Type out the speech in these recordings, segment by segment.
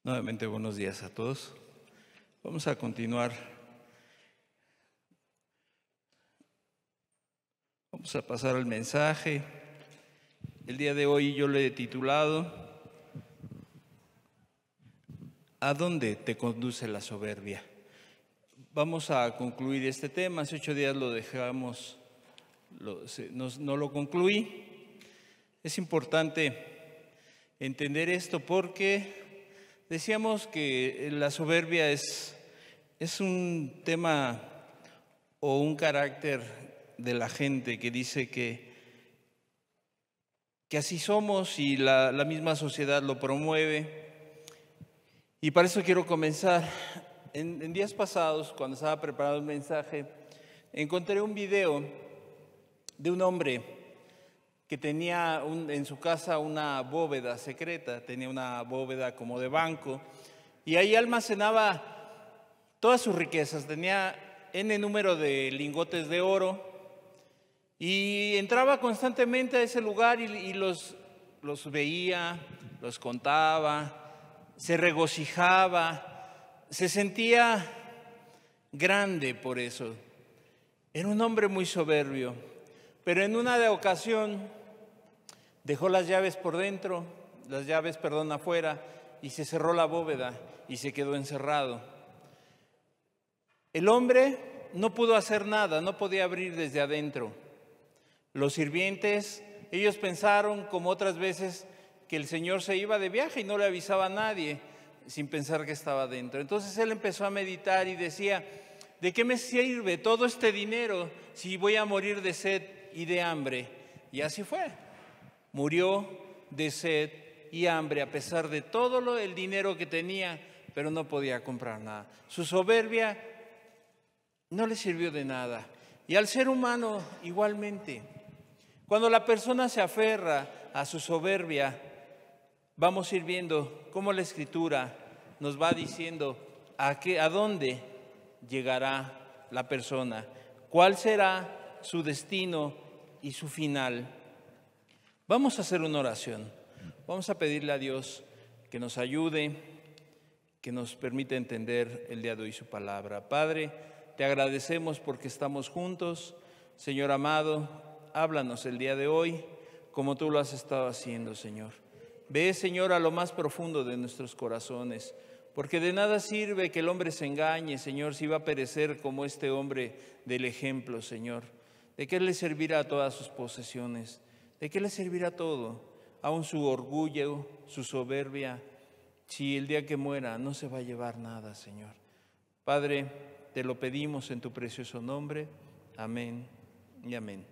Nuevamente buenos días a todos. Vamos a continuar. Vamos a pasar al mensaje. El día de hoy yo le he titulado ¿A dónde te conduce la soberbia? Vamos a concluir este tema. Hace 8 días lo dejamos, no lo concluí. Es importante entender esto porque decíamos que la soberbia es un tema o un carácter de la gente que dice que así somos y la misma sociedad lo promueve. Y para eso quiero comenzar. En días pasados, cuando estaba preparando el mensaje, encontré un video de un hombre que tenía en su casa una bóveda secreta, tenía una bóveda como de banco, y ahí almacenaba todas sus riquezas, tenía N número de lingotes de oro, y entraba constantemente a ese lugar y los veía, los contaba, se regocijaba, se sentía grande por eso. Era un hombre muy soberbio, pero en una ocasión dejó las llaves por dentro, afuera, y se cerró la bóveda y se quedó encerrado. El hombre no pudo hacer nada, no podía abrir desde adentro. Los sirvientes, ellos pensaron, como otras veces, que el Señor se iba de viaje y no le avisaba a nadie, sin pensar que estaba dentro. Entonces él empezó a meditar y decía: ¿de qué me sirve todo este dinero si voy a morir de sed y de hambre? Y así fue. Murió de sed y hambre a pesar de todo el dinero que tenía, pero no podía comprar nada. Su soberbia no le sirvió de nada. Y al ser humano igualmente. Cuando la persona se aferra a su soberbia, vamos a ir viendo cómo la Escritura nos va diciendo a dónde llegará la persona, cuál será su destino y su final. Vamos a hacer una oración. Vamos a pedirle a Dios que nos ayude, que nos permita entender el día de hoy su palabra. Padre, te agradecemos porque estamos juntos. Señor amado, háblanos el día de hoy como tú lo has estado haciendo, Señor. Ve, Señor, a lo más profundo de nuestros corazones, porque de nada sirve que el hombre se engañe, Señor, si va a perecer como este hombre del ejemplo, Señor. ¿De qué le servirá todas sus posesiones? ¿De qué le servirá todo? Aún su orgullo, su soberbia, si el día que muera no se va a llevar nada, Señor. Padre, te lo pedimos en tu precioso nombre. Amén y amén.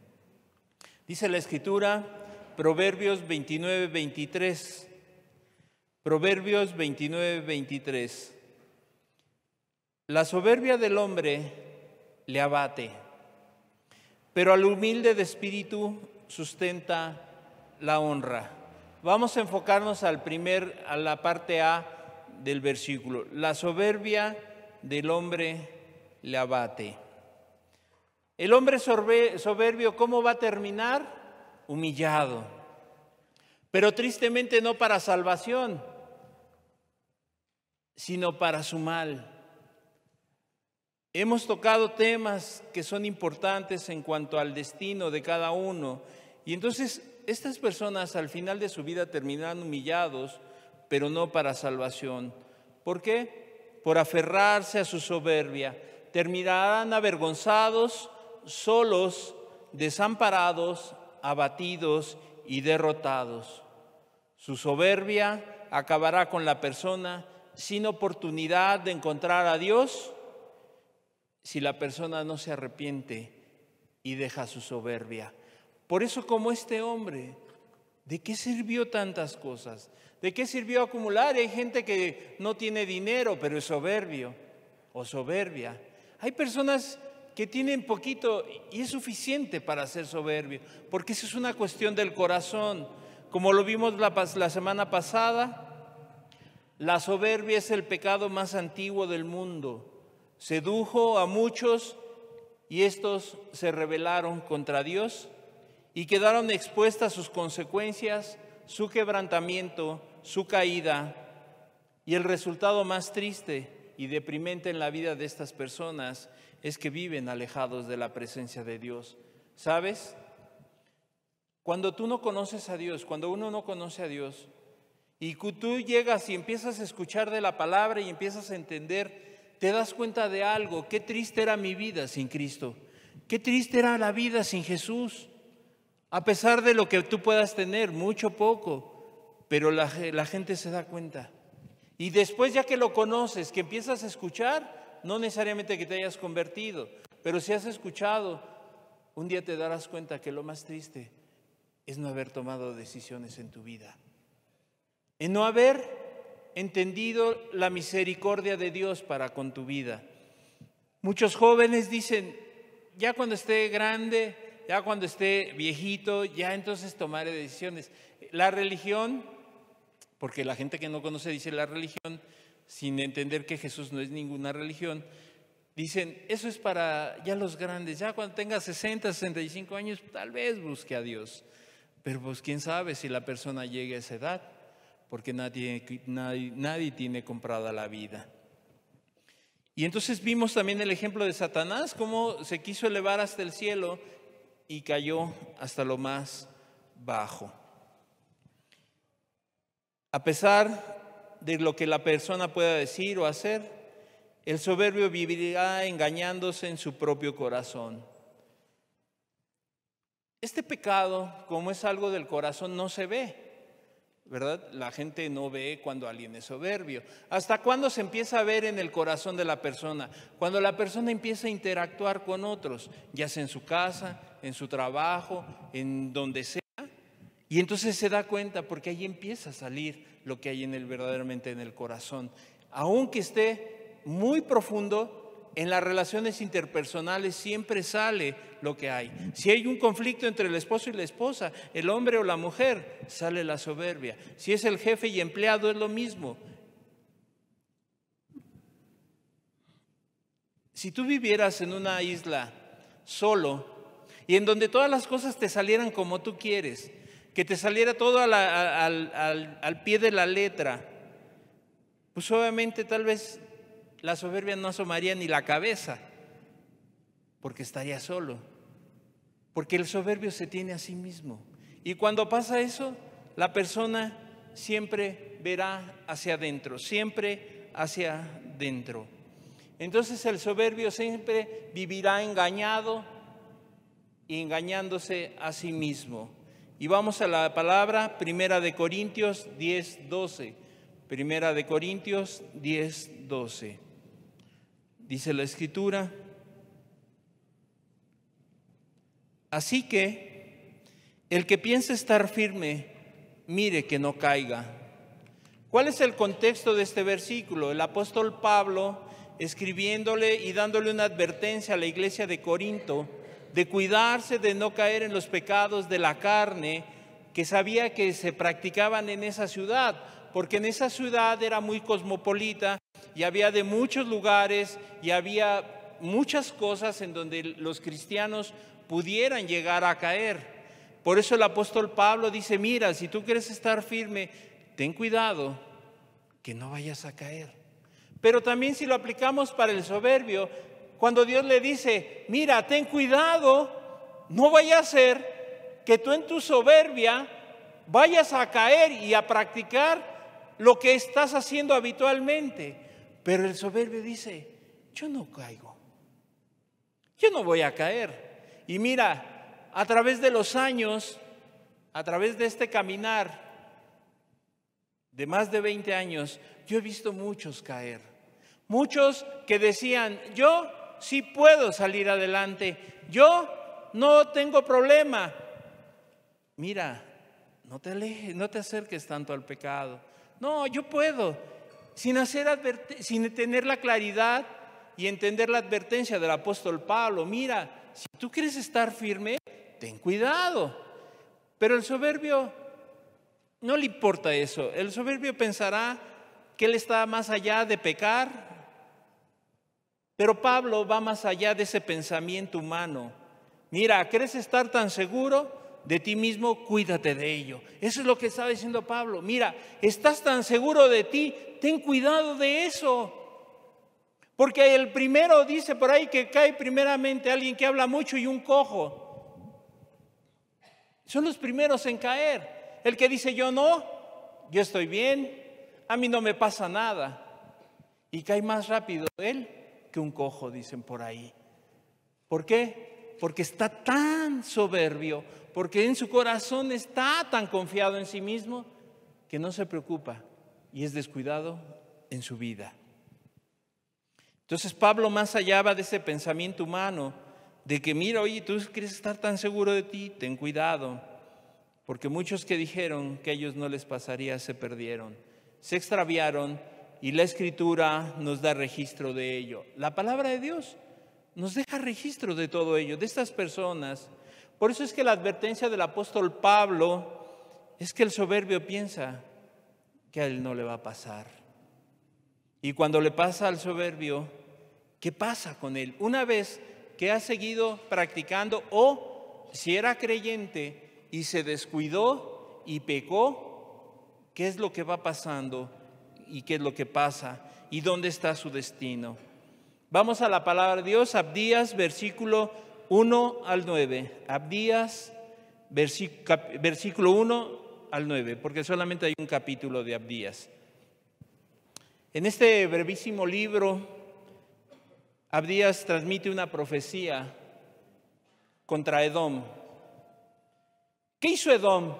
Dice la Escritura, Proverbios 29, 23. Proverbios 29, 23. La soberbia del hombre le abate, pero al humilde de espíritu sustenta la honra. Vamos a enfocarnos a la parte A del versículo. La soberbia del hombre le abate. El hombre soberbio, ¿cómo va a terminar? Humillado. Pero tristemente no para salvación, sino para su mal. Hemos tocado temas que son importantes en cuanto al destino de cada uno. Y entonces estas personas al final de su vida terminarán humillados, pero no para salvación. ¿Por qué? Por aferrarse a su soberbia. Terminarán avergonzados, solos, desamparados, abatidos y derrotados. Su soberbia acabará con la persona sin oportunidad de encontrar a Dios si la persona no se arrepiente y deja su soberbia. Por eso, como este hombre, ¿de qué sirvió tantas cosas? ¿De qué sirvió acumular? Hay gente que no tiene dinero, pero es soberbio o soberbia. Hay personas que tienen poquito y es suficiente para ser soberbio, porque eso es una cuestión del corazón. Como lo vimos la semana pasada, la soberbia es el pecado más antiguo del mundo. Sedujo a muchos y estos se rebelaron contra Dios y quedaron expuestas sus consecuencias, su quebrantamiento, su caída. Y el resultado más triste y deprimente en la vida de estas personas es que viven alejados de la presencia de Dios. ¿Sabes? Cuando tú no conoces a Dios, cuando uno no conoce a Dios, y tú llegas y empiezas a escuchar de la palabra y empiezas a entender, te das cuenta de algo. Qué triste era mi vida sin Cristo. Qué triste era la vida sin Jesús. A pesar de lo que tú puedas tener, mucho, poco, pero la gente se da cuenta. Y después, ya que lo conoces, que empiezas a escuchar, no necesariamente que te hayas convertido, pero si has escuchado, un día te darás cuenta que lo más triste es no haber tomado decisiones en tu vida, en no haber entendido la misericordia de Dios para con tu vida. Muchos jóvenes dicen, ya cuando esté grande, ya cuando esté viejito, ya entonces tomaré decisiones. La religión, porque la gente que no conoce dice la religión, sin entender que Jesús no es ninguna religión, dicen, eso es para ya los grandes, ya cuando tenga 60, 65 años, tal vez busque a Dios. Pero pues quién sabe si la persona llegue a esa edad, porque nadie tiene comprada la vida. Y entonces vimos también el ejemplo de Satanás, cómo se quiso elevar hasta el cielo y cayó hasta lo más bajo. A pesar de lo que la persona pueda decir o hacer, el soberbio vivirá engañándose en su propio corazón. Este pecado, como es algo del corazón, no se ve, ¿verdad? La gente no ve cuando alguien es soberbio. ¿Hasta cuándo se empieza a ver en el corazón de la persona? Cuando la persona empieza a interactuar con otros, ya sea en su casa, en su trabajo, en donde sea. Y entonces se da cuenta, porque ahí empieza a salir lo que hay verdaderamente en el corazón. Aunque esté muy profundo, en las relaciones interpersonales siempre sale lo que hay. Si hay un conflicto entre el esposo y la esposa, el hombre o la mujer, sale la soberbia. Si es el jefe y empleado, es lo mismo. Si tú vivieras en una isla solo y en donde todas las cosas te salieran como tú quieres, que te saliera todo al pie de la letra, pues obviamente tal vez la soberbia no asomaría ni la cabeza, porque estaría solo. Porque el soberbio se tiene a sí mismo. Y cuando pasa eso, la persona siempre verá hacia adentro, siempre hacia adentro. Entonces el soberbio siempre vivirá engañado y engañándose a sí mismo. Y vamos a la palabra, 1 Corintios 10:12. 1 Corintios 10:12. Dice la Escritura: así que el que piense estar firme, mire que no caiga. ¿Cuál es el contexto de este versículo? El apóstol Pablo, escribiéndole y dándole una advertencia a la iglesia de Corinto, de cuidarse de no caer en los pecados de la carne que sabía que se practicaban en esa ciudad, porque en esa ciudad era muy cosmopolita y había de muchos lugares y había muchas cosas en donde los cristianos pudieran llegar a caer. Por eso el apóstol Pablo dice, mira, si tú quieres estar firme, ten cuidado que no vayas a caer. Pero también si lo aplicamos para el soberbio, cuando Dios le dice, mira, ten cuidado, no vaya a ser que tú en tu soberbia vayas a caer y a practicar lo que estás haciendo habitualmente. Pero el soberbio dice, yo no caigo, yo no voy a caer. Y mira, a través de los años, a través de este caminar de más de 20 años, yo he visto muchos caer. Muchos que decían, yo sí puedo salir adelante, yo no tengo problema. Mira, no te alejes, no te acerques tanto al pecado. No, yo puedo, sin tener la claridad y entender la advertencia del apóstol Pablo. Mira, si tú quieres estar firme, ten cuidado. Pero el soberbio no le importa eso. El soberbio pensará que él está más allá de pecar. Pero Pablo va más allá de ese pensamiento humano. Mira, ¿quieres estar tan seguro? de ti mismo, cuídate de ello. Eso es lo que estaba diciendo Pablo. Mira, estás tan seguro de ti, ten cuidado de eso. Porque el primero dice por ahí que cae primeramente alguien que habla mucho y un cojo. Son los primeros en caer. El que dice yo no, yo estoy bien, a mí no me pasa nada. Y cae más rápido él que un cojo, dicen por ahí. ¿Por qué? Porque está tan soberbio, porque en su corazón está tan confiado en sí mismo que no se preocupa y es descuidado en su vida. Entonces Pablo más allá va de ese pensamiento humano de que mira, oye, tú quieres estar tan seguro de ti, ten cuidado, porque muchos que dijeron que a ellos no les pasaría se perdieron, se extraviaron y la Escritura nos da registro de ello. La palabra de Dios nos deja registro de todo ello, de estas personas. Por eso es que la advertencia del apóstol Pablo es que el soberbio piensa que a él no le va a pasar. Y cuando le pasa al soberbio, ¿qué pasa con él? Una vez que ha seguido practicando o si era creyente y se descuidó y pecó, ¿qué es lo que va pasando y qué es lo que pasa y dónde está su destino? Vamos a la palabra de Dios, Abdías, versículo 1 al 9. Abdías, versículo 1 al 9, porque solamente hay un capítulo de Abdías. En este brevísimo libro, Abdías transmite una profecía contra Edom. ¿Qué hizo Edom?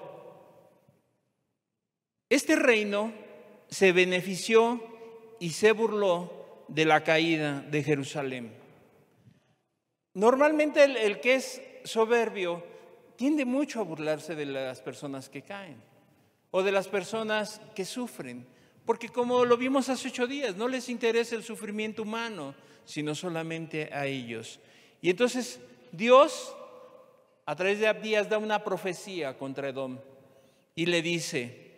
Este reino se benefició y se burló de la caída de Jerusalén. Normalmente el que es soberbio tiende mucho a burlarse de las personas que caen o de las personas que sufren, porque como lo vimos hace 8 días, no les interesa el sufrimiento humano, sino solamente a ellos. Y entonces Dios, a través de Abdías, da una profecía contra Edom y le dice: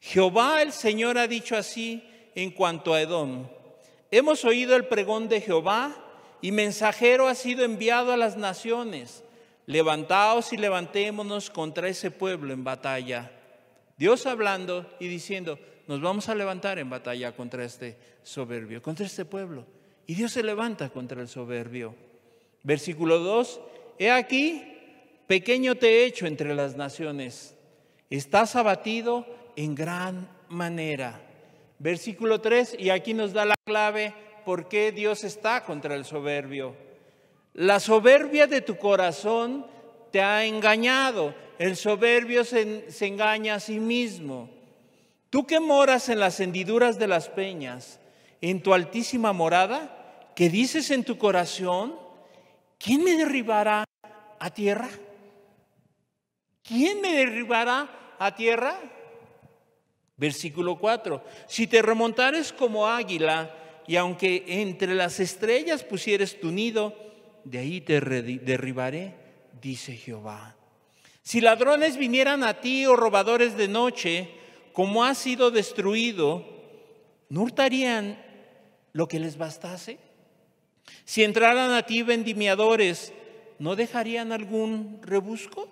Jehová el Señor ha dicho así en cuanto a Edom: hemos oído el pregón de Jehová y mensajero ha sido enviado a las naciones. Levantaos y levantémonos contra ese pueblo en batalla. Dios hablando y diciendo: nos vamos a levantar en batalla contra este soberbio, contra este pueblo. Y Dios se levanta contra el soberbio. Versículo 2: he aquí, pequeño te he hecho entre las naciones, estás abatido en gran manera. Versículo 3, y aquí nos da la clave por qué Dios está contra el soberbio. La soberbia de tu corazón te ha engañado. El soberbio se engaña a sí mismo. Tú que moras en las hendiduras de las peñas, en tu altísima morada, que dices en tu corazón: ¿quién me derribará a tierra? ¿Quién me derribará a tierra? Versículo 4: si te remontares como águila, y aunque entre las estrellas pusieres tu nido, de ahí te derribaré, dice Jehová. Si ladrones vinieran a ti o robadores de noche, como has sido destruido, ¿no hurtarían lo que les bastase? Si entraran a ti vendimiadores, ¿no dejarían algún rebusco?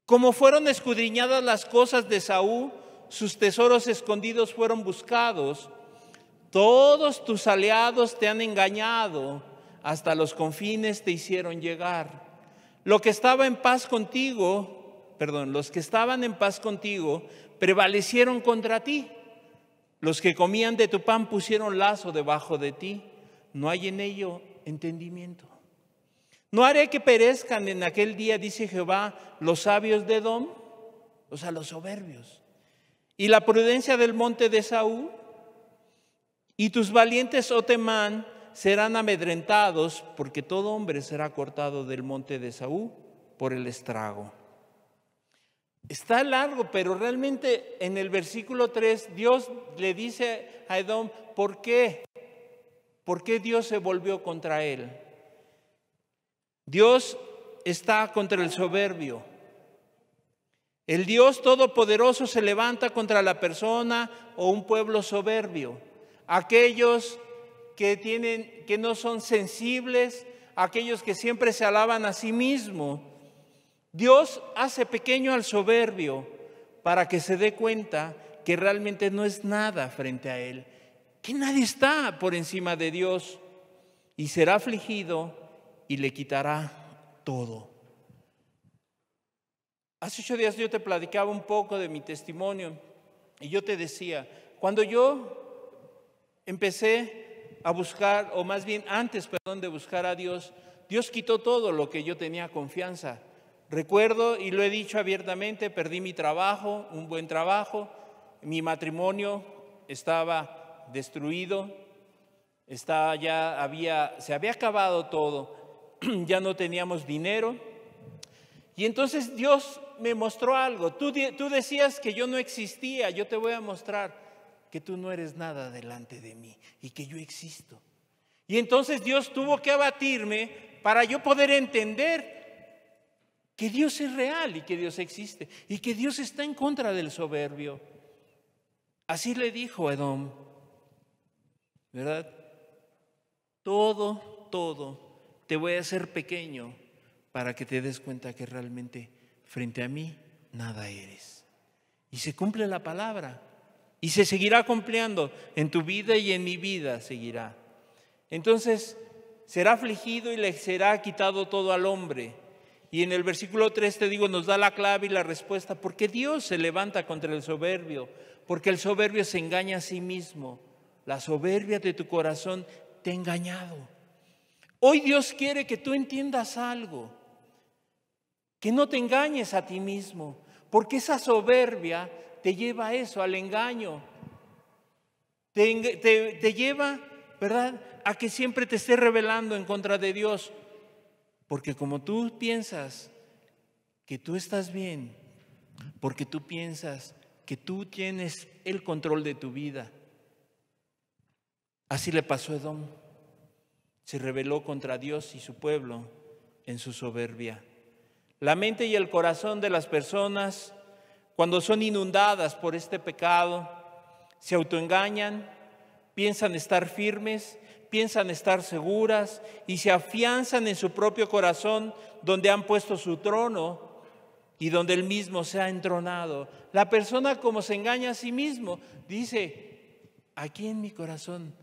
Como fueron escudriñadas las cosas de Esaú, sus tesoros escondidos fueron buscados. Todos tus aliados te han engañado, hasta los confines te hicieron llegar. Los que estaban en paz contigo prevalecieron contra ti. Los que comían de tu pan pusieron lazo debajo de ti. No hay en ello entendimiento. No haré que perezcan en aquel día, dice Jehová, los sabios de Edom, o sea, los soberbios, y la prudencia del monte de Esaú, y tus valientes, oh Temán, serán amedrentados, porque todo hombre será cortado del monte de Esaú por el estrago. Está largo, pero realmente en el versículo 3 Dios le dice a Edom ¿por qué? ¿Por qué Dios se volvió contra él? Dios está contra el soberbio. El Dios Todopoderoso se levanta contra la persona o un pueblo soberbio. Aquellos que no son sensibles, aquellos que siempre se alaban a sí mismos. Dios hace pequeño al soberbio para que se dé cuenta que realmente no es nada frente a Él, que nadie está por encima de Dios, y será afligido y le quitará todo. Hace 8 días yo te platicaba un poco de mi testimonio y yo te decía, cuando yo empecé a buscar, o más bien antes, de buscar a Dios, Dios quitó todo lo que yo tenía confianza. Recuerdo, y lo he dicho abiertamente, perdí mi trabajo, un buen trabajo, mi matrimonio estaba destruido, se había acabado todo, ya no teníamos dinero. Y entonces Dios me mostró algo. Tú decías que yo no existía, yo te voy a mostrar que tú no eres nada delante de mí y que yo existo. Y entonces Dios tuvo que abatirme para yo poder entender que Dios es real y que Dios existe y que Dios está en contra del soberbio. Así le dijo a Edom, ¿verdad? Todo te voy a hacer pequeño para que te des cuenta que realmente frente a mí nada eres. Y se cumple la palabra y se seguirá cumpliendo en tu vida y en mi vida seguirá. Entonces será afligido y le será quitado todo al hombre. Y en el versículo 3 te digo, nos da la clave y la respuesta, porque Dios se levanta contra el soberbio, porque el soberbio se engaña a sí mismo. La soberbia de tu corazón te ha engañado. Hoy Dios quiere que tú entiendas algo, que no te engañes a ti mismo, porque esa soberbia te lleva a eso, al engaño. Te lleva, ¿verdad?, a que siempre te estés rebelando en contra de Dios. Porque como tú piensas que tú estás bien, porque tú piensas que tú tienes el control de tu vida. Así le pasó a Edom. Se rebeló contra Dios y su pueblo en su soberbia. La mente y el corazón de las personas, cuando son inundadas por este pecado, se autoengañan, piensan estar firmes, piensan estar seguras y se afianzan en su propio corazón donde han puesto su trono y donde él mismo se ha entronado. La persona, como se engaña a sí mismo, dice, aquí en mi corazón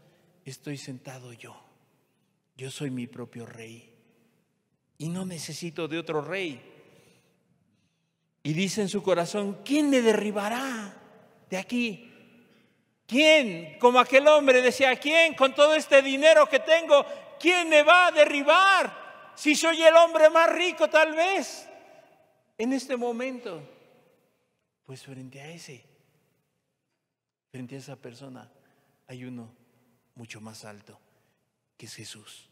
estoy sentado yo. Yo soy mi propio rey y no necesito de otro rey. Y dice en su corazón, ¿quién me derribará de aquí? ¿Quién? Como aquel hombre decía, ¿quién con todo este dinero que tengo, quién me va a derribar? Si soy el hombre más rico tal vez en este momento. Pues frente a esa persona hay uno mucho más alto, que es Jesús.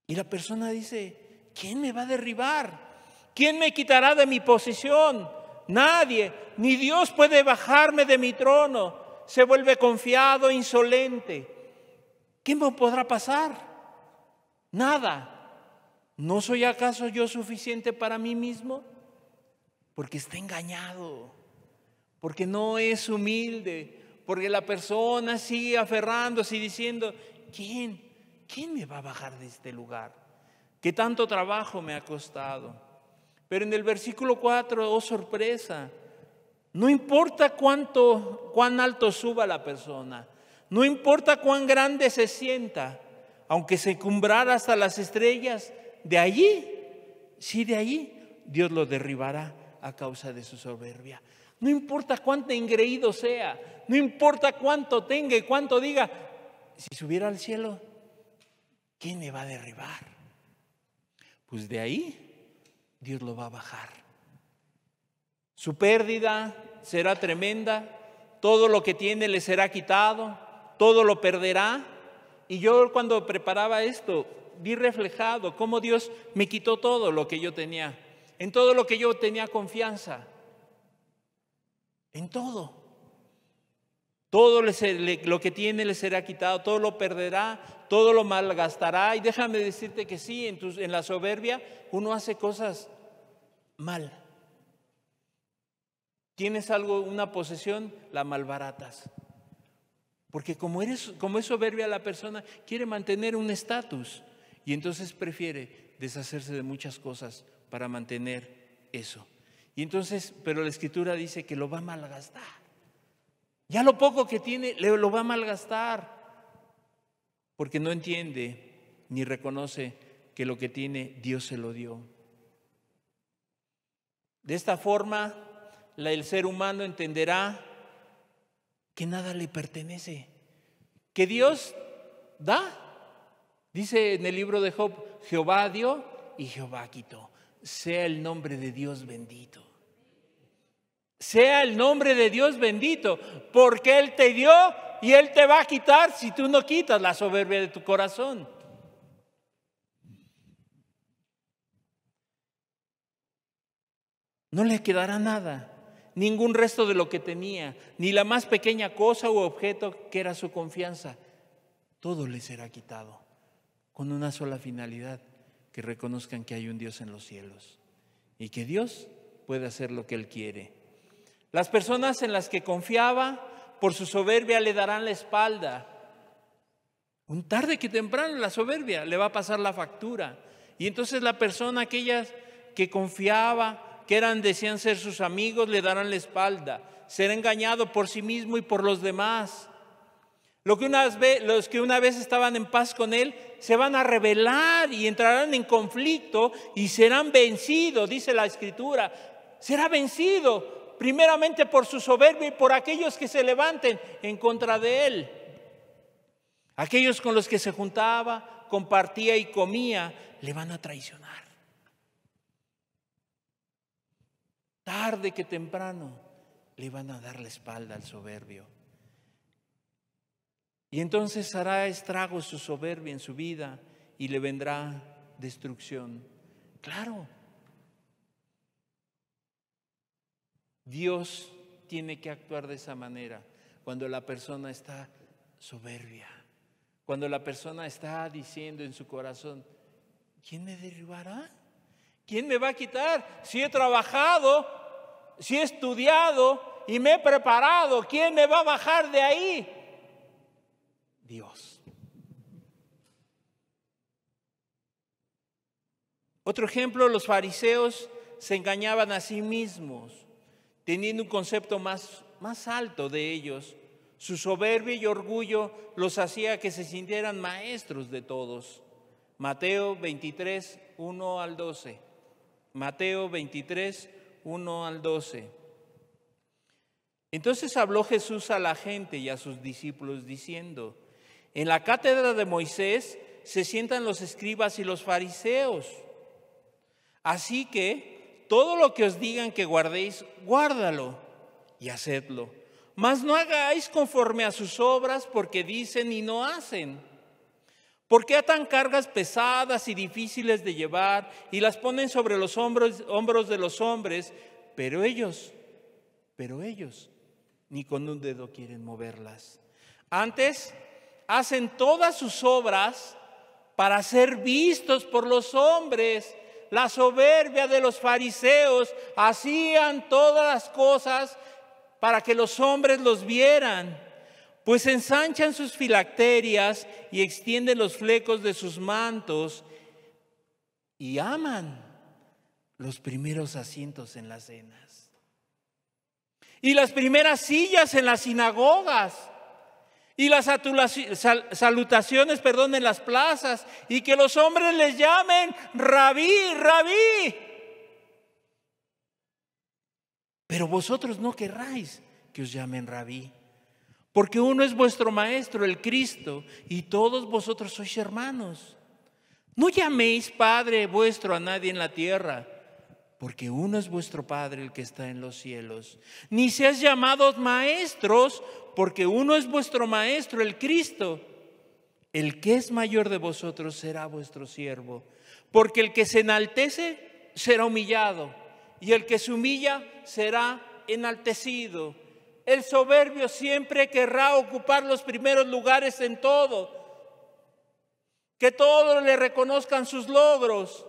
Y la persona dice, ¿quién me va a derribar? ¿Quién me quitará de mi posición? Nadie, ni Dios puede bajarme de mi trono. Se vuelve confiado, insolente. ¿Qué me podrá pasar? Nada. ¿No soy acaso yo suficiente para mí mismo? Porque está engañado, porque no es humilde, porque la persona sigue aferrándose y diciendo, ¿quién me va a bajar de este lugar? Que tanto trabajo me ha costado. Pero en el versículo 4, oh sorpresa, no importa cuán alto suba la persona, no importa cuán grande se sienta, aunque se cumbrara hasta las estrellas, de allí Dios lo derribará a causa de su soberbia. No importa cuánto engreído sea, no importa cuánto tenga y cuánto diga, si subiera al cielo, ¿quién me va a derribar? Pues de ahí Dios lo va a bajar. Su pérdida será tremenda, todo lo que tiene le será quitado, todo lo perderá. Y yo cuando preparaba esto, vi reflejado cómo Dios me quitó todo lo que yo tenía, en todo lo que yo tenía confianza, en todo. Todo lo que tiene le será quitado, todo lo perderá, todo lo malgastará. Y déjame decirte que sí, en la soberbia uno hace cosas mal. Tienes algo, una posesión, la malbaratas. Porque como es soberbia la persona, quiere mantener un estatus y entonces prefiere deshacerse de muchas cosas para mantener eso. Y entonces, pero la Escritura dice que lo va a malgastar. Ya lo poco que tiene, lo va a malgastar, porque no entiende ni reconoce que lo que tiene Dios se lo dio. De esta forma, el ser humano entenderá que nada le pertenece, que Dios da. Dice en el libro de Job, Jehová dio y Jehová quitó. Sea el nombre de Dios bendito. Sea el nombre de Dios bendito, porque Él te dio y Él te va a quitar si tú no quitas la soberbia de tu corazón. No le quedará nada, ningún resto de lo que tenía, ni la más pequeña cosa u objeto que era su confianza. Todo le será quitado, con una sola finalidad: que reconozcan que hay un Dios en los cielos y que Dios puede hacer lo que Él quiere. Las personas en las que confiaba, por su soberbia le darán la espalda. Un tarde que temprano la soberbia le va a pasar la factura. Y entonces la persona, aquellas que confiaba, que decían ser sus amigos, le darán la espalda. Será engañado por sí mismo y por los demás. Los que una vez estaban en paz con él se van a rebelar y entrarán en conflicto y serán vencidos, dice la Escritura. Será vencido primeramente por su soberbia y por aquellos que se levanten en contra de él. Aquellos con los que se juntaba, compartía y comía, le van a traicionar. Tarde que temprano le van a dar la espalda al soberbio. Y entonces hará estragos su soberbia en su vida y le vendrá destrucción. Claro, Dios tiene que actuar de esa manera cuando la persona está soberbia, cuando la persona está diciendo en su corazón: ¿quién me derribará? ¿Quién me va a quitar? Si he trabajado, si he estudiado y me he preparado, ¿quién me va a bajar de ahí? Dios. Otro ejemplo, los fariseos se engañaban a sí mismos, teniendo un concepto más alto de ellos. Su soberbia y orgullo los hacía que se sintieran maestros de todos. Mateo 23, 1 al 12. Mateo 23, 1 al 12. Entonces habló Jesús a la gente y a sus discípulos diciendo: en la cátedra de Moisés se sientan los escribas y los fariseos. Así que todo lo que os digan que guardéis, guárdalo y hacedlo. Mas no hagáis conforme a sus obras, porque dicen y no hacen. Porque atan cargas pesadas y difíciles de llevar y las ponen sobre los hombros de los hombres, pero ellos ni con un dedo quieren moverlas. Antes hacen todas sus obras para ser vistos por los hombres. La soberbia de los fariseos: hacían todas las cosas para que los hombres los vieran, pues ensanchan sus filacterias y extienden los flecos de sus mantos y aman los primeros asientos en las cenas y las primeras sillas en las sinagogas y las salutaciones, en las plazas, y que los hombres les llamen Rabí, Rabí. Pero vosotros no querráis que os llamen Rabí, porque uno es vuestro maestro, el Cristo, y todos vosotros sois hermanos. No llaméis Padre vuestro a nadie en la tierra, porque uno es vuestro Padre, el que está en los cielos. Ni seáis llamados maestros, porque uno es vuestro Maestro, el Cristo. El que es mayor de vosotros será vuestro siervo. Porque el que se enaltece será humillado, y el que se humilla será enaltecido. El soberbio siempre querrá ocupar los primeros lugares en todo. Que todos le reconozcan sus logros.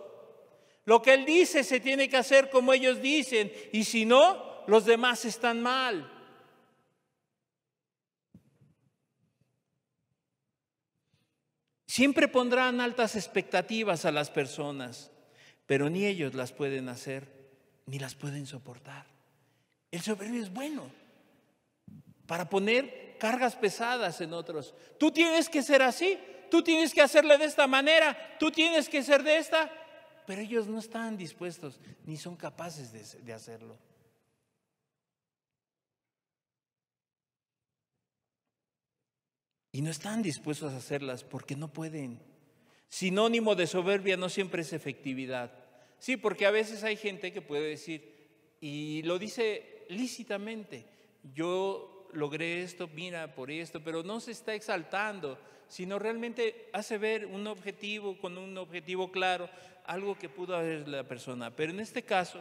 Lo que él dice se tiene que hacer como ellos dicen, y si no, los demás están mal. Siempre pondrán altas expectativas a las personas, pero ni ellos las pueden hacer, ni las pueden soportar. El soberbio es bueno para poner cargas pesadas en otros. Tú tienes que ser así, tú tienes que hacerle de esta manera, tú tienes que ser de esta, pero ellos no están dispuestos ni son capaces de hacerlo. Y no están dispuestos a hacerlas porque no pueden. Sinónimo de soberbia no siempre es efectividad. Sí, porque a veces hay gente que puede decir, y lo dice lícitamente, yo logré esto, mira, por esto, pero no se está exaltando, sino realmente hace ver un objetivo, con un objetivo claro, algo que pudo haber la persona. Pero en este caso,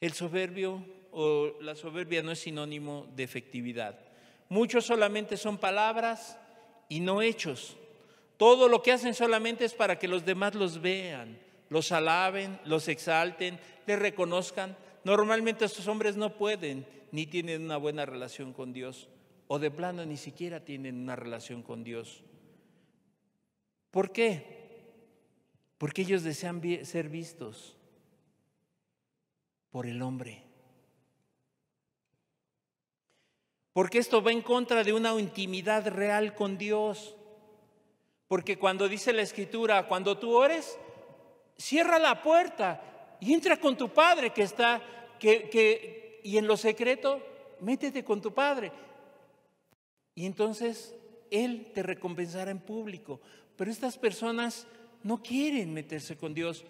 el soberbio o la soberbia no es sinónimo de efectividad. Muchos solamente son palabras y no hechos. Todo lo que hacen solamente es para que los demás los vean, los alaben, los exalten, les reconozcan. Normalmente estos hombres no pueden ni tienen una buena relación con Dios, o de plano ni siquiera tienen una relación con Dios. ¿Por qué? Porque ellos desean ser vistos por el hombre. Porque esto va en contra de una intimidad real con Dios. Porque cuando dice la Escritura, cuando tú ores, cierra la puerta y entra con tu Padre que está, y en lo secreto, métete con tu Padre. Y entonces Él te recompensará en público. Pero estas personas no quieren meterse con Dios.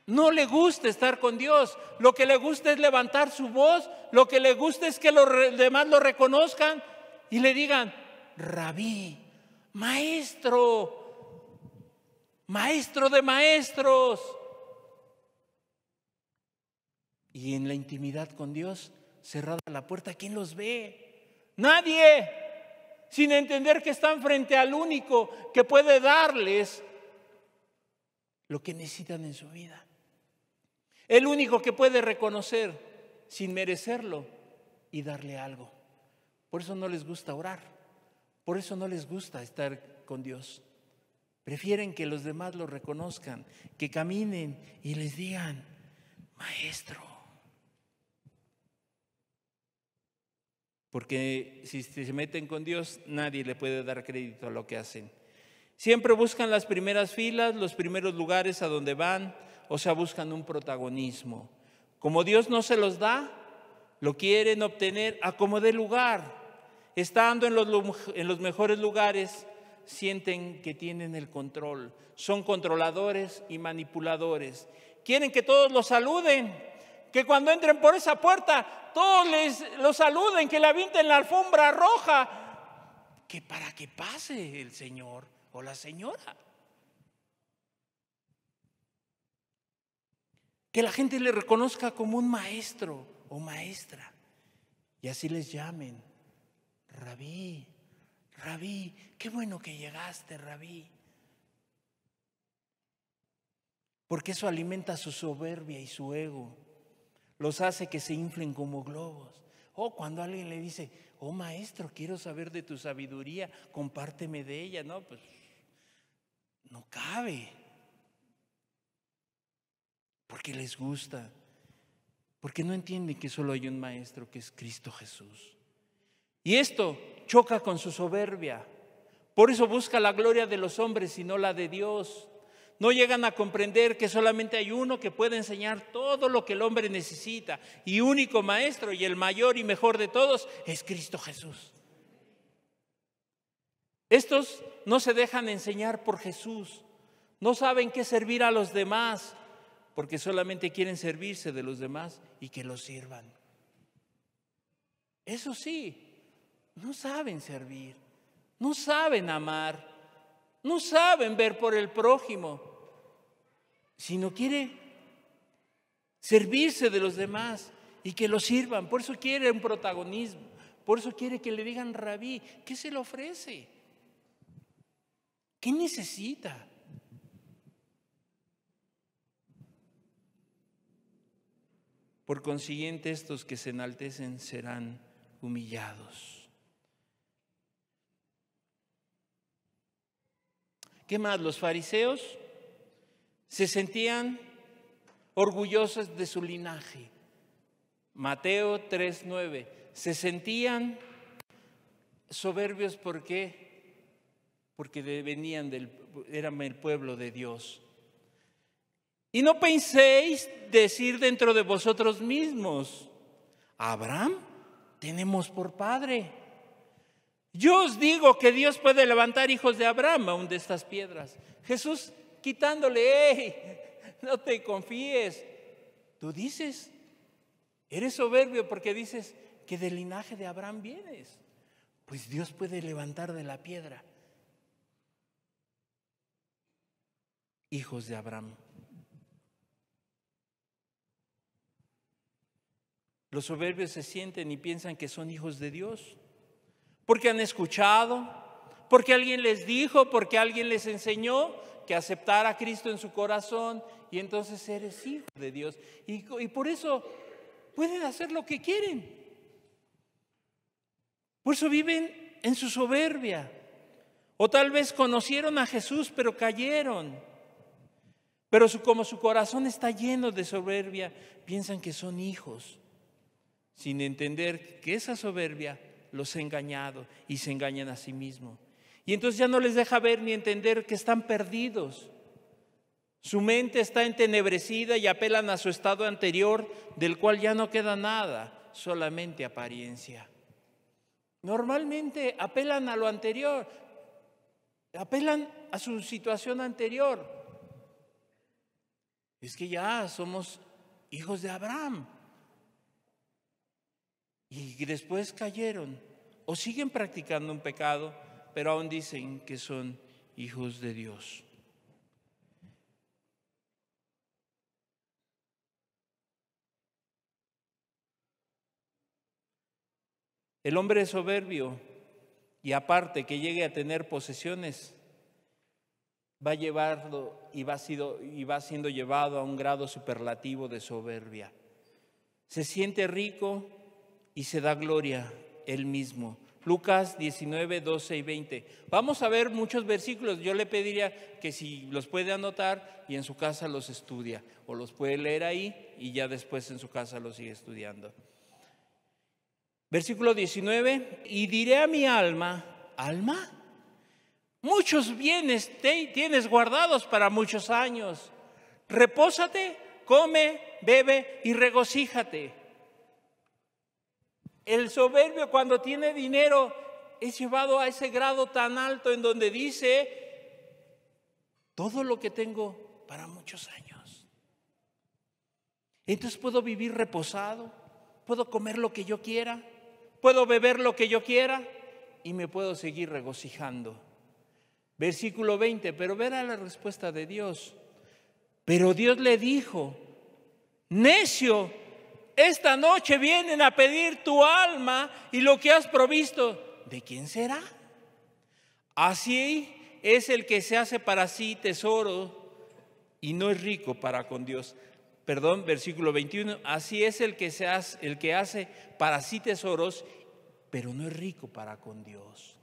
No le gusta estar con Dios. Lo que le gusta es levantar su voz. Lo que le gusta es que los demás lo reconozcan y le digan, Rabí, maestro, maestro de maestros. Y en la intimidad con Dios, cerrada la puerta, ¿quién los ve? Nadie, sin entender que están frente al único que puede darles lo que necesitan en su vida. El único que puede reconocer sin merecerlo y darle algo. Por eso no les gusta orar, por eso no les gusta estar con Dios. Prefieren que los demás lo reconozcan, que caminen y les digan, maestro. Porque si se meten con Dios, nadie le puede dar crédito a lo que hacen. Siempre buscan las primeras filas, los primeros lugares a donde van, o sea, buscan un protagonismo. Como Dios no se los da, lo quieren obtener a como dé lugar. Estando en los mejores lugares, sienten que tienen el control. Son controladores y manipuladores. Quieren que todos los saluden, que cuando entren por esa puerta, todos los saluden, que le avienten la alfombra roja, que para que pase el señor o la señora. Que la gente le reconozca como un maestro o maestra. Y así les llamen. Rabí, Rabí, qué bueno que llegaste, Rabí. Porque eso alimenta su soberbia y su ego. Los hace que se inflen como globos. O cuando alguien le dice, oh maestro, quiero saber de tu sabiduría, compárteme de ella. No, pues no cabe. Porque les gusta, porque no entienden que solo hay un maestro que es Cristo Jesús. Y esto choca con su soberbia. Por eso busca la gloria de los hombres y no la de Dios. No llegan a comprender que solamente hay uno que puede enseñar todo lo que el hombre necesita. Y único maestro y el mayor y mejor de todos es Cristo Jesús. Estos no se dejan enseñar por Jesús. No saben qué servir a los demás. Porque solamente quieren servirse de los demás y que los sirvan. Eso sí, no saben servir, no saben amar, no saben ver por el prójimo, sino quiere servirse de los demás y que los sirvan. Por eso quiere un protagonismo, por eso quiere que le digan Rabí. ¿Qué se le ofrece? ¿Qué necesita? Por consiguiente, estos que se enaltecen serán humillados. ¿Qué más? Los fariseos se sentían orgullosos de su linaje. Mateo 3:9. Se sentían soberbios, ¿por qué? Porque eran el pueblo de Dios. Y no penséis decir dentro de vosotros mismos: ¿a Abraham tenemos por padre? Yo os digo que Dios puede levantar hijos de Abraham aún de estas piedras. Jesús quitándole: ¡hey! No te confíes. Tú dices, eres soberbio porque dices que del linaje de Abraham vienes. Pues Dios puede levantar de la piedra hijos de Abraham. Los soberbios se sienten y piensan que son hijos de Dios, porque han escuchado, porque alguien les dijo, porque alguien les enseñó que aceptar a Cristo en su corazón, y entonces eres hijo de Dios. Y por eso pueden hacer lo que quieren. Por eso viven en su soberbia. O tal vez conocieron a Jesús, pero cayeron. Pero como su corazón está lleno de soberbia, piensan que son hijos, sin entender que esa soberbia los ha engañado y se engañan a sí mismos. Y entonces ya no les deja ver ni entender que están perdidos. Su mente está entenebrecida y apelan a su estado anterior, del cual ya no queda nada, solamente apariencia. Normalmente apelan a lo anterior, apelan a su situación anterior. Es que ya somos hijos de Abraham. Y después cayeron o siguen practicando un pecado, pero aún dicen que son hijos de Dios. El hombre soberbio, y aparte que llegue a tener posesiones, va llevando y va siendo llevado a un grado superlativo de soberbia. Se siente rico y se da gloria él mismo. Lucas 19, 12 y 20. Vamos a ver muchos versículos. Yo le pediría que si los puede anotar y en su casa los estudia, o los puede leer ahí y ya después en su casa los sigue estudiando. Versículo 19: y diré a mi alma: alma, muchos bienes tienes guardados para muchos años. Repósate, come, bebe y regocíjate. El soberbio, cuando tiene dinero, es llevado a ese grado tan alto en donde dice: todo lo que tengo para muchos años. Entonces puedo vivir reposado, puedo comer lo que yo quiera, puedo beber lo que yo quiera y me puedo seguir regocijando. Versículo 20, pero verá la respuesta de Dios. Pero Dios le dijo: necio, esta noche vienen a pedir tu alma y lo que has provisto, ¿de quién será? Así es el que se hace para sí tesoro y no es rico para con Dios. Perdón, versículo 21, así es el que hace para sí tesoros, pero no es rico para con Dios.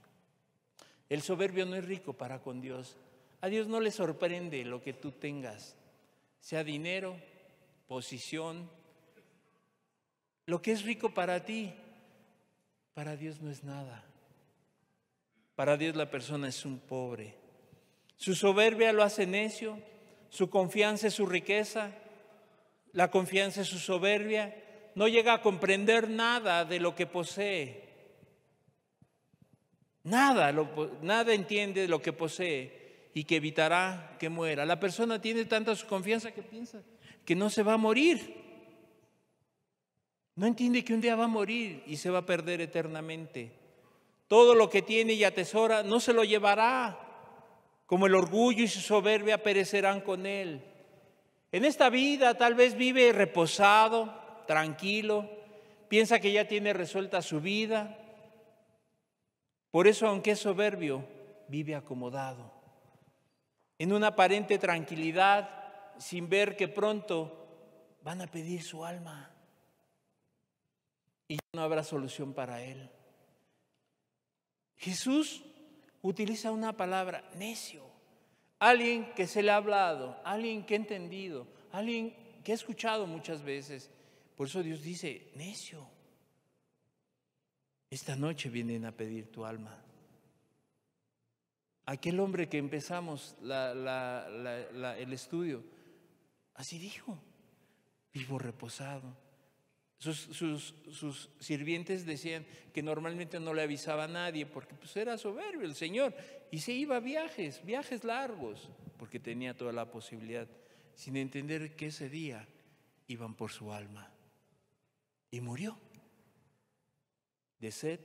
El soberbio no es rico para con Dios. A Dios no le sorprende lo que tú tengas, sea dinero, posición. Lo que es rico para ti, para Dios no es nada. Para Dios la persona es un pobre. Su soberbia lo hace necio, su confianza es su riqueza, la confianza es su soberbia. No llega a comprender nada de lo que posee. Nada entiende de lo que posee y que evitará que muera. La persona tiene tanta su confianza que piensa que no se va a morir. No entiende que un día va a morir y se va a perder eternamente. Todo lo que tiene y atesora no se lo llevará, como el orgullo y su soberbia perecerán con él. En esta vida tal vez vive reposado, tranquilo, piensa que ya tiene resuelta su vida. Por eso, aunque es soberbio, vive acomodado, en una aparente tranquilidad, sin ver que pronto van a pedir su alma y no habrá solución para él. Jesús utiliza una palabra: necio. Alguien que se le ha hablado, alguien que ha entendido, alguien que he escuchado muchas veces. Por eso Dios dice, necio, esta noche vienen a pedir tu alma. Aquel hombre que empezamos el estudio, así dijo, vivo reposado. Sus sirvientes decían que normalmente no le avisaba a nadie porque pues era soberbio el Señor y se iba a viajes largos, porque tenía toda la posibilidad, sin entender que ese día iban por su alma. Y murió de sed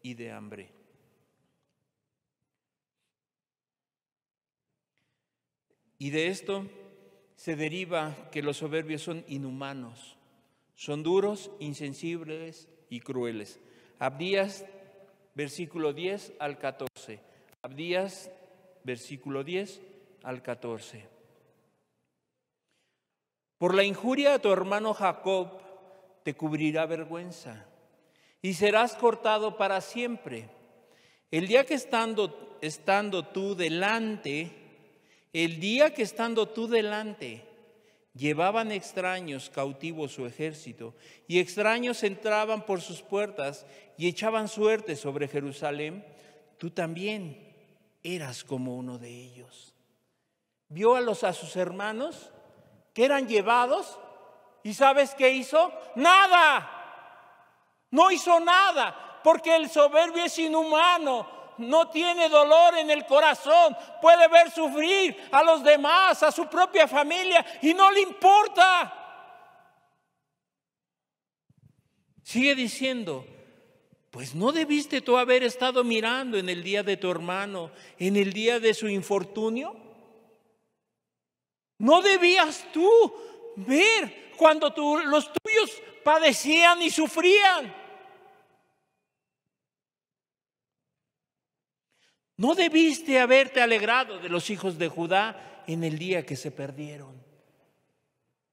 y de hambre. Y de esto se deriva que los soberbios son inhumanos, son duros, insensibles y crueles. Abdías, versículo 10 al 14. Abdías, versículo 10 al 14. Por la injuria a tu hermano Jacob te cubrirá vergüenza y serás cortado para siempre. El día que estando tú delante, llevaban extraños cautivos su ejército, y extraños entraban por sus puertas y echaban suerte sobre Jerusalén, tú también eras como uno de ellos. Vio a sus hermanos que eran llevados, y ¿sabes qué hizo? ¡Nada! No hizo nada, porque el soberbio es inhumano. No tiene dolor en el corazón, puede ver sufrir a los demás, a su propia familia, y no le importa. Sigue diciendo, pues ¿no debiste tú haber estado mirando en el día de tu hermano, en el día de su infortunio? ¿No debías tú ver cuando los tuyos padecían y sufrían? ¿No debiste haberte alegrado de los hijos de Judá en el día que se perdieron?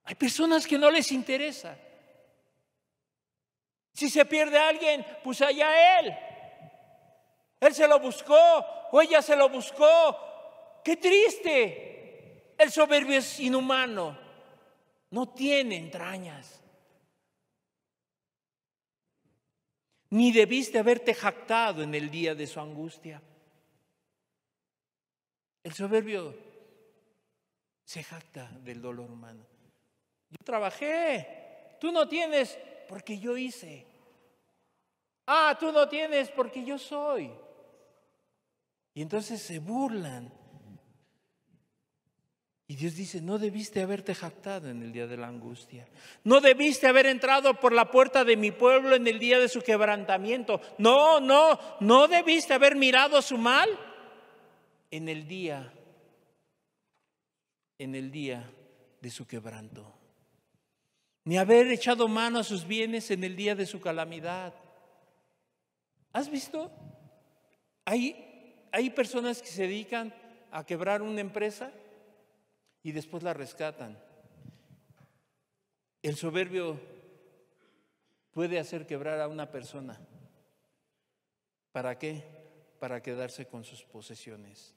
Hay personas que no les interesa. Si se pierde alguien, pues allá él. Él se lo buscó o ella se lo buscó. ¡Qué triste! El soberbio es inhumano. No tiene entrañas. Ni debiste haberte jactado en el día de su angustia. El soberbio se jacta del dolor humano. Yo trabajé, tú no tienes porque yo hice. Ah, tú no tienes porque yo soy. Y entonces se burlan. Y Dios dice, no debiste haberte jactado en el día de la angustia. No debiste haber entrado por la puerta de mi pueblo en el día de su quebrantamiento. No debiste haber mirado su mal en el día de su quebranto, ni haber echado mano a sus bienes en el día de su calamidad. ¿Has visto? Hay personas que se dedican a quebrar una empresa y después la rescatan. El soberbio puede hacer quebrar a una persona. ¿Para qué? Para quedarse con sus posesiones.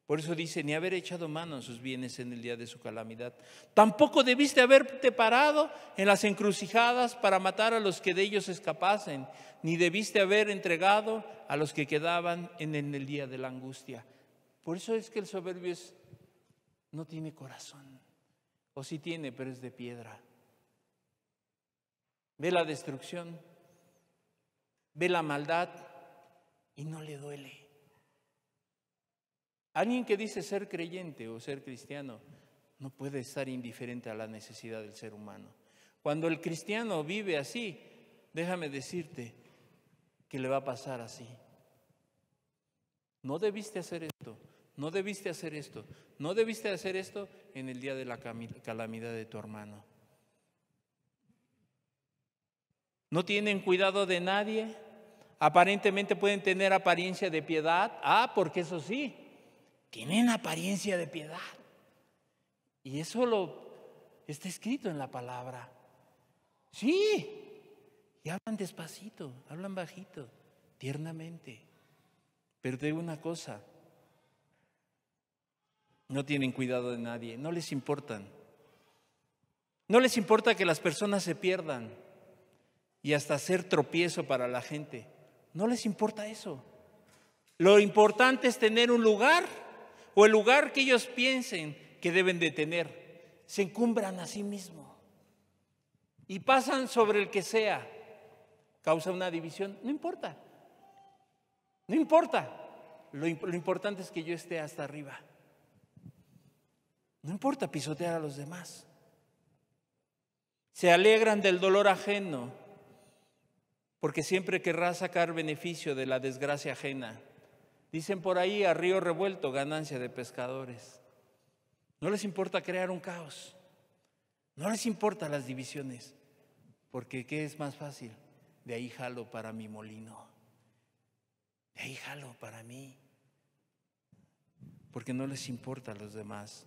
Por eso dice, ni haber echado mano a sus bienes en el día de su calamidad. Tampoco debiste haberte parado en las encrucijadas para matar a los que de ellos escapasen, ni debiste haber entregado a los que quedaban en el día de la angustia. Por eso es que el soberbio no tiene corazón, o sí tiene, pero es de piedra. Ve la destrucción, ve la maldad y no le duele. Alguien que dice ser creyente o ser cristiano no puede estar indiferente a la necesidad del ser humano. Cuando el cristiano vive así, déjame decirte que le va a pasar así. No debiste hacer esto, no debiste hacer esto, no debiste hacer esto en el día de la calamidad de tu hermano. No tienen cuidado de nadie, aparentemente pueden tener apariencia de piedad. Porque eso sí, tienen apariencia de piedad. Y eso está escrito en la palabra. Sí, y hablan despacito, hablan bajito, tiernamente. Pero te digo una cosa, no tienen cuidado de nadie, no les importan. No les importa que las personas se pierdan y hasta ser tropiezo para la gente. No les importa eso. Lo importante es tener un lugar o el lugar que ellos piensen que deben de tener. Se encumbran a sí mismos y pasan sobre el que sea. Causa una división. No importa. No importa. Lo importante es que yo esté hasta arriba. No importa pisotear a los demás. Se alegran del dolor ajeno, porque siempre querrá sacar beneficio de la desgracia ajena. Dicen por ahí, a río revuelto, ganancia de pescadores. No les importa crear un caos. No les importa las divisiones, porque ¿qué es más fácil? De ahí jalo para mi molino. De ahí jalo para mí. Porque no les importa a los demás.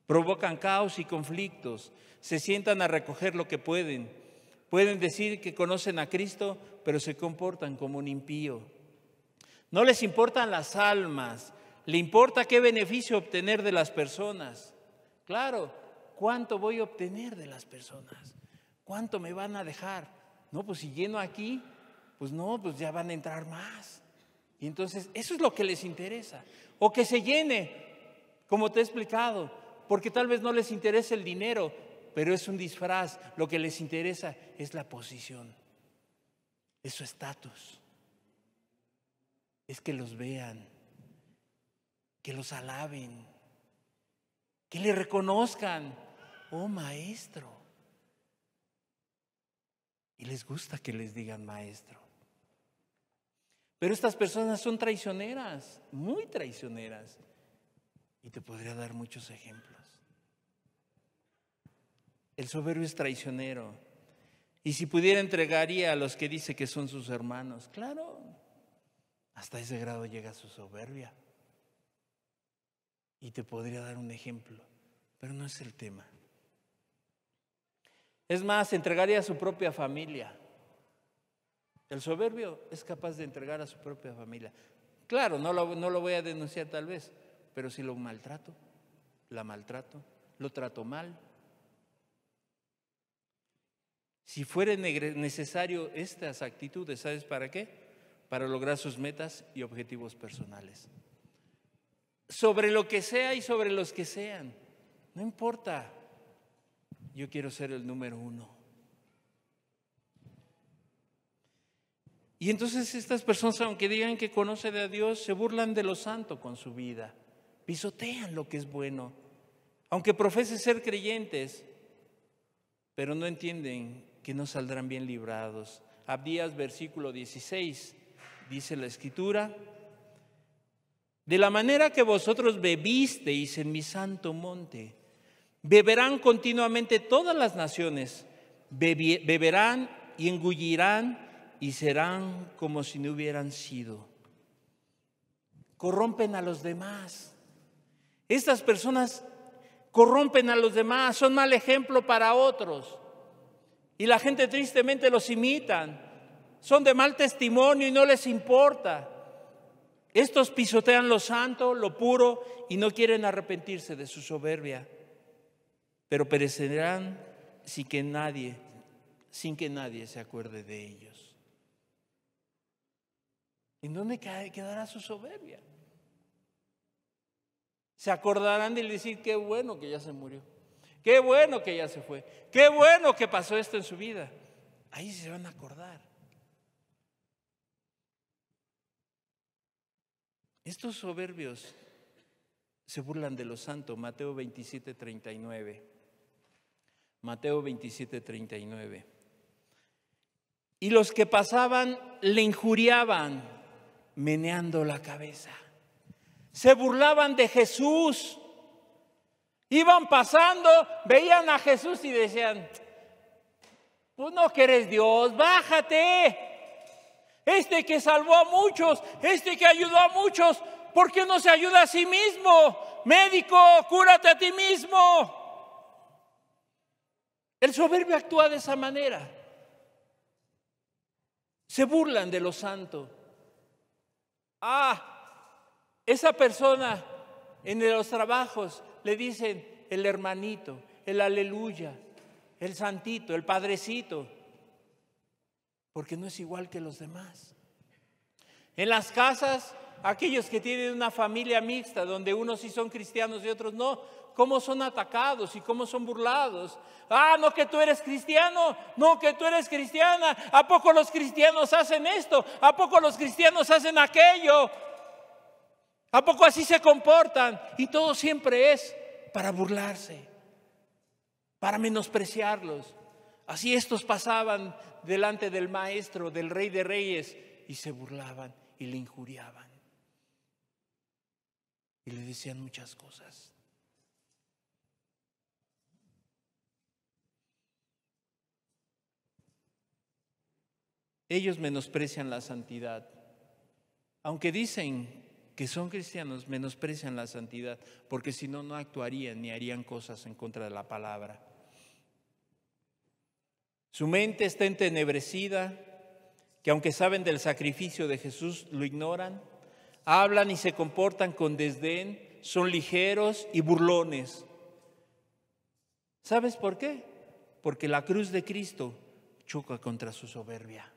Provocan caos y conflictos. Se sientan a recoger lo que pueden. Pueden decir que conocen a Cristo, pero se comportan como un impío. No les importan las almas. Le importa qué beneficio obtener de las personas. Claro, ¿cuánto voy a obtener de las personas? ¿Cuánto me van a dejar? No, pues si lleno aquí, pues no, pues ya van a entrar más. Y entonces eso es lo que les interesa. O que se llene, como te he explicado, porque tal vez no les interesa el dinero, pero es un disfraz. Lo que les interesa es la posición, es su estatus, es que los vean, que los alaben, que le reconozcan, oh maestro. Y les gusta que les digan maestro. Pero estas personas son traicioneras, muy traicioneras. Y te podría dar muchos ejemplos. El soberbio es traicionero. Y si pudiera entregaría a los que dice que son sus hermanos. Claro, hasta ese grado llega su soberbia. Y te podría dar un ejemplo, pero no es el tema. Es más, entregaría a su propia familia. El soberbio es capaz de entregar a su propia familia. Claro, no lo voy a denunciar tal vez, pero si lo maltrato, la maltrato, lo trato mal. Si fuera necesario estas actitudes, ¿sabes para qué? Para lograr sus metas y objetivos personales. Sobre lo que sea y sobre los que sean, no importa. Yo quiero ser el número 1. Y entonces estas personas, aunque digan que conocen a Dios, se burlan de lo santo con su vida. Pisotean lo que es bueno. Aunque profesen ser creyentes, pero no entienden que no saldrán bien librados. Abdías, versículo 16, dice la Escritura: de la manera que vosotros bebisteis en mi santo monte, beberán continuamente todas las naciones, beberán y engullirán y serán como si no hubieran sido. Corrompen a los demás. Estas personas corrompen a los demás, son mal ejemplo para otros. Y la gente tristemente los imitan. Son de mal testimonio y no les importa. Estos pisotean lo santo, lo puro y no quieren arrepentirse de su soberbia. Pero perecerán sin que nadie se acuerde de ellos. ¿En dónde quedará su soberbia? Se acordarán de decir: qué bueno que ya se murió, qué bueno que ya se fue, qué bueno que pasó esto en su vida. Ahí se van a acordar. Estos soberbios se burlan de lo santo. Mateo 27:39. Mateo 27:39. Y los que pasaban le injuriaban, meneando la cabeza. Se burlaban de Jesús. Iban pasando, veían a Jesús y decían: pues no que eres Dios, bájate. Este que salvó a muchos, este que ayudó a muchos, ¿por qué no se ayuda a sí mismo? Médico, cúrate a ti mismo. El soberbio actúa de esa manera. Se burlan de lo santo. Esa persona en los trabajos le dicen el hermanito, el aleluya. el santito, el padrecito, porque no es igual que los demás. En las casas, aquellos que tienen una familia mixta, donde unos sí son cristianos y otros no, cómo son atacados y cómo son burlados. Ah, no que tú eres cristiano, no que tú eres cristiana. ¿A poco los cristianos hacen esto? ¿A poco los cristianos hacen aquello? ¿A poco así se comportan? Y todo siempre es para burlarse, para menospreciarlos. Así estos pasaban delante del maestro, del Rey de Reyes, y se burlaban y le injuriaban. Y le decían muchas cosas. Ellos menosprecian la santidad. Aunque dicen que son cristianos, menosprecian la santidad, porque si no, no actuarían ni harían cosas en contra de la palabra. Su mente está entenebrecida, que aunque saben del sacrificio de Jesús, lo ignoran. Hablan y se comportan con desdén, son ligeros y burlones. ¿Sabes por qué? Porque la cruz de Cristo choca contra su soberbia.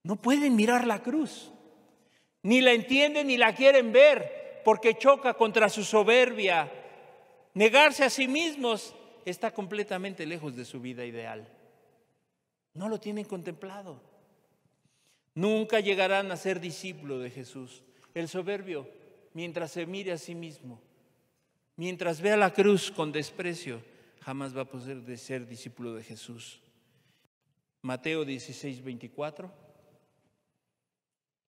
No pueden mirar la cruz, ni la entienden ni la quieren ver, porque choca contra su soberbia. Negarse a sí mismos está completamente lejos de su vida ideal. No lo tienen contemplado. Nunca llegarán a ser discípulo de Jesús. El soberbio, mientras se mire a sí mismo, mientras vea la cruz con desprecio, jamás va a poder ser discípulo de Jesús. Mateo 16:24.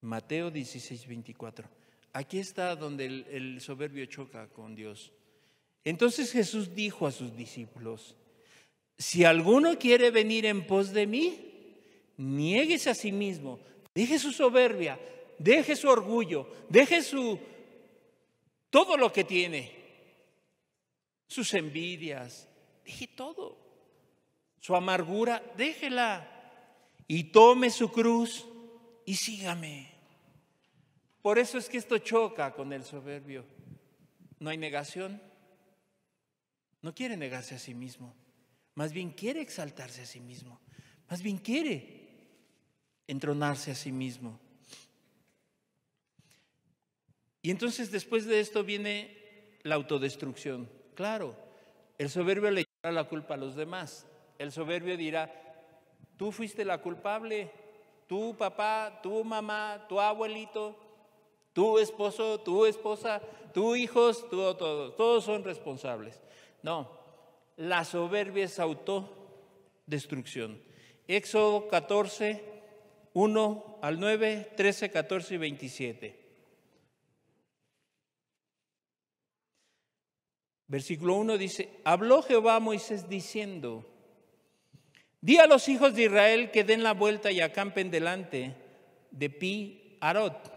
Mateo 16:24. Aquí está donde el soberbio choca con Dios. Entonces Jesús dijo a sus discípulos: si alguno quiere venir en pos de mí, niéguese a sí mismo, deje su soberbia, deje su orgullo, deje todo lo que tiene, sus envidias, deje todo, su amargura, déjela y tome su cruz y sígame. Por eso es que esto choca con el soberbio. No hay negación, no quiere negarse a sí mismo. Más bien quiere exaltarse a sí mismo. Más bien quiere entronarse a sí mismo. Y entonces después de esto viene la autodestrucción. Claro, el soberbio le echará la culpa a los demás. El soberbio dirá: tú fuiste la culpable, tu papá, tu mamá, tu abuelito, tu esposo, tu esposa, tus hijos, todos son responsables. No. La soberbia es autodestrucción. Éxodo 14, 1 al 9, 13, 14 y 27. Versículo 1 dice: habló Jehová a Moisés diciendo: di a los hijos de Israel que den la vuelta y acampen delante de Pi-Hahirot,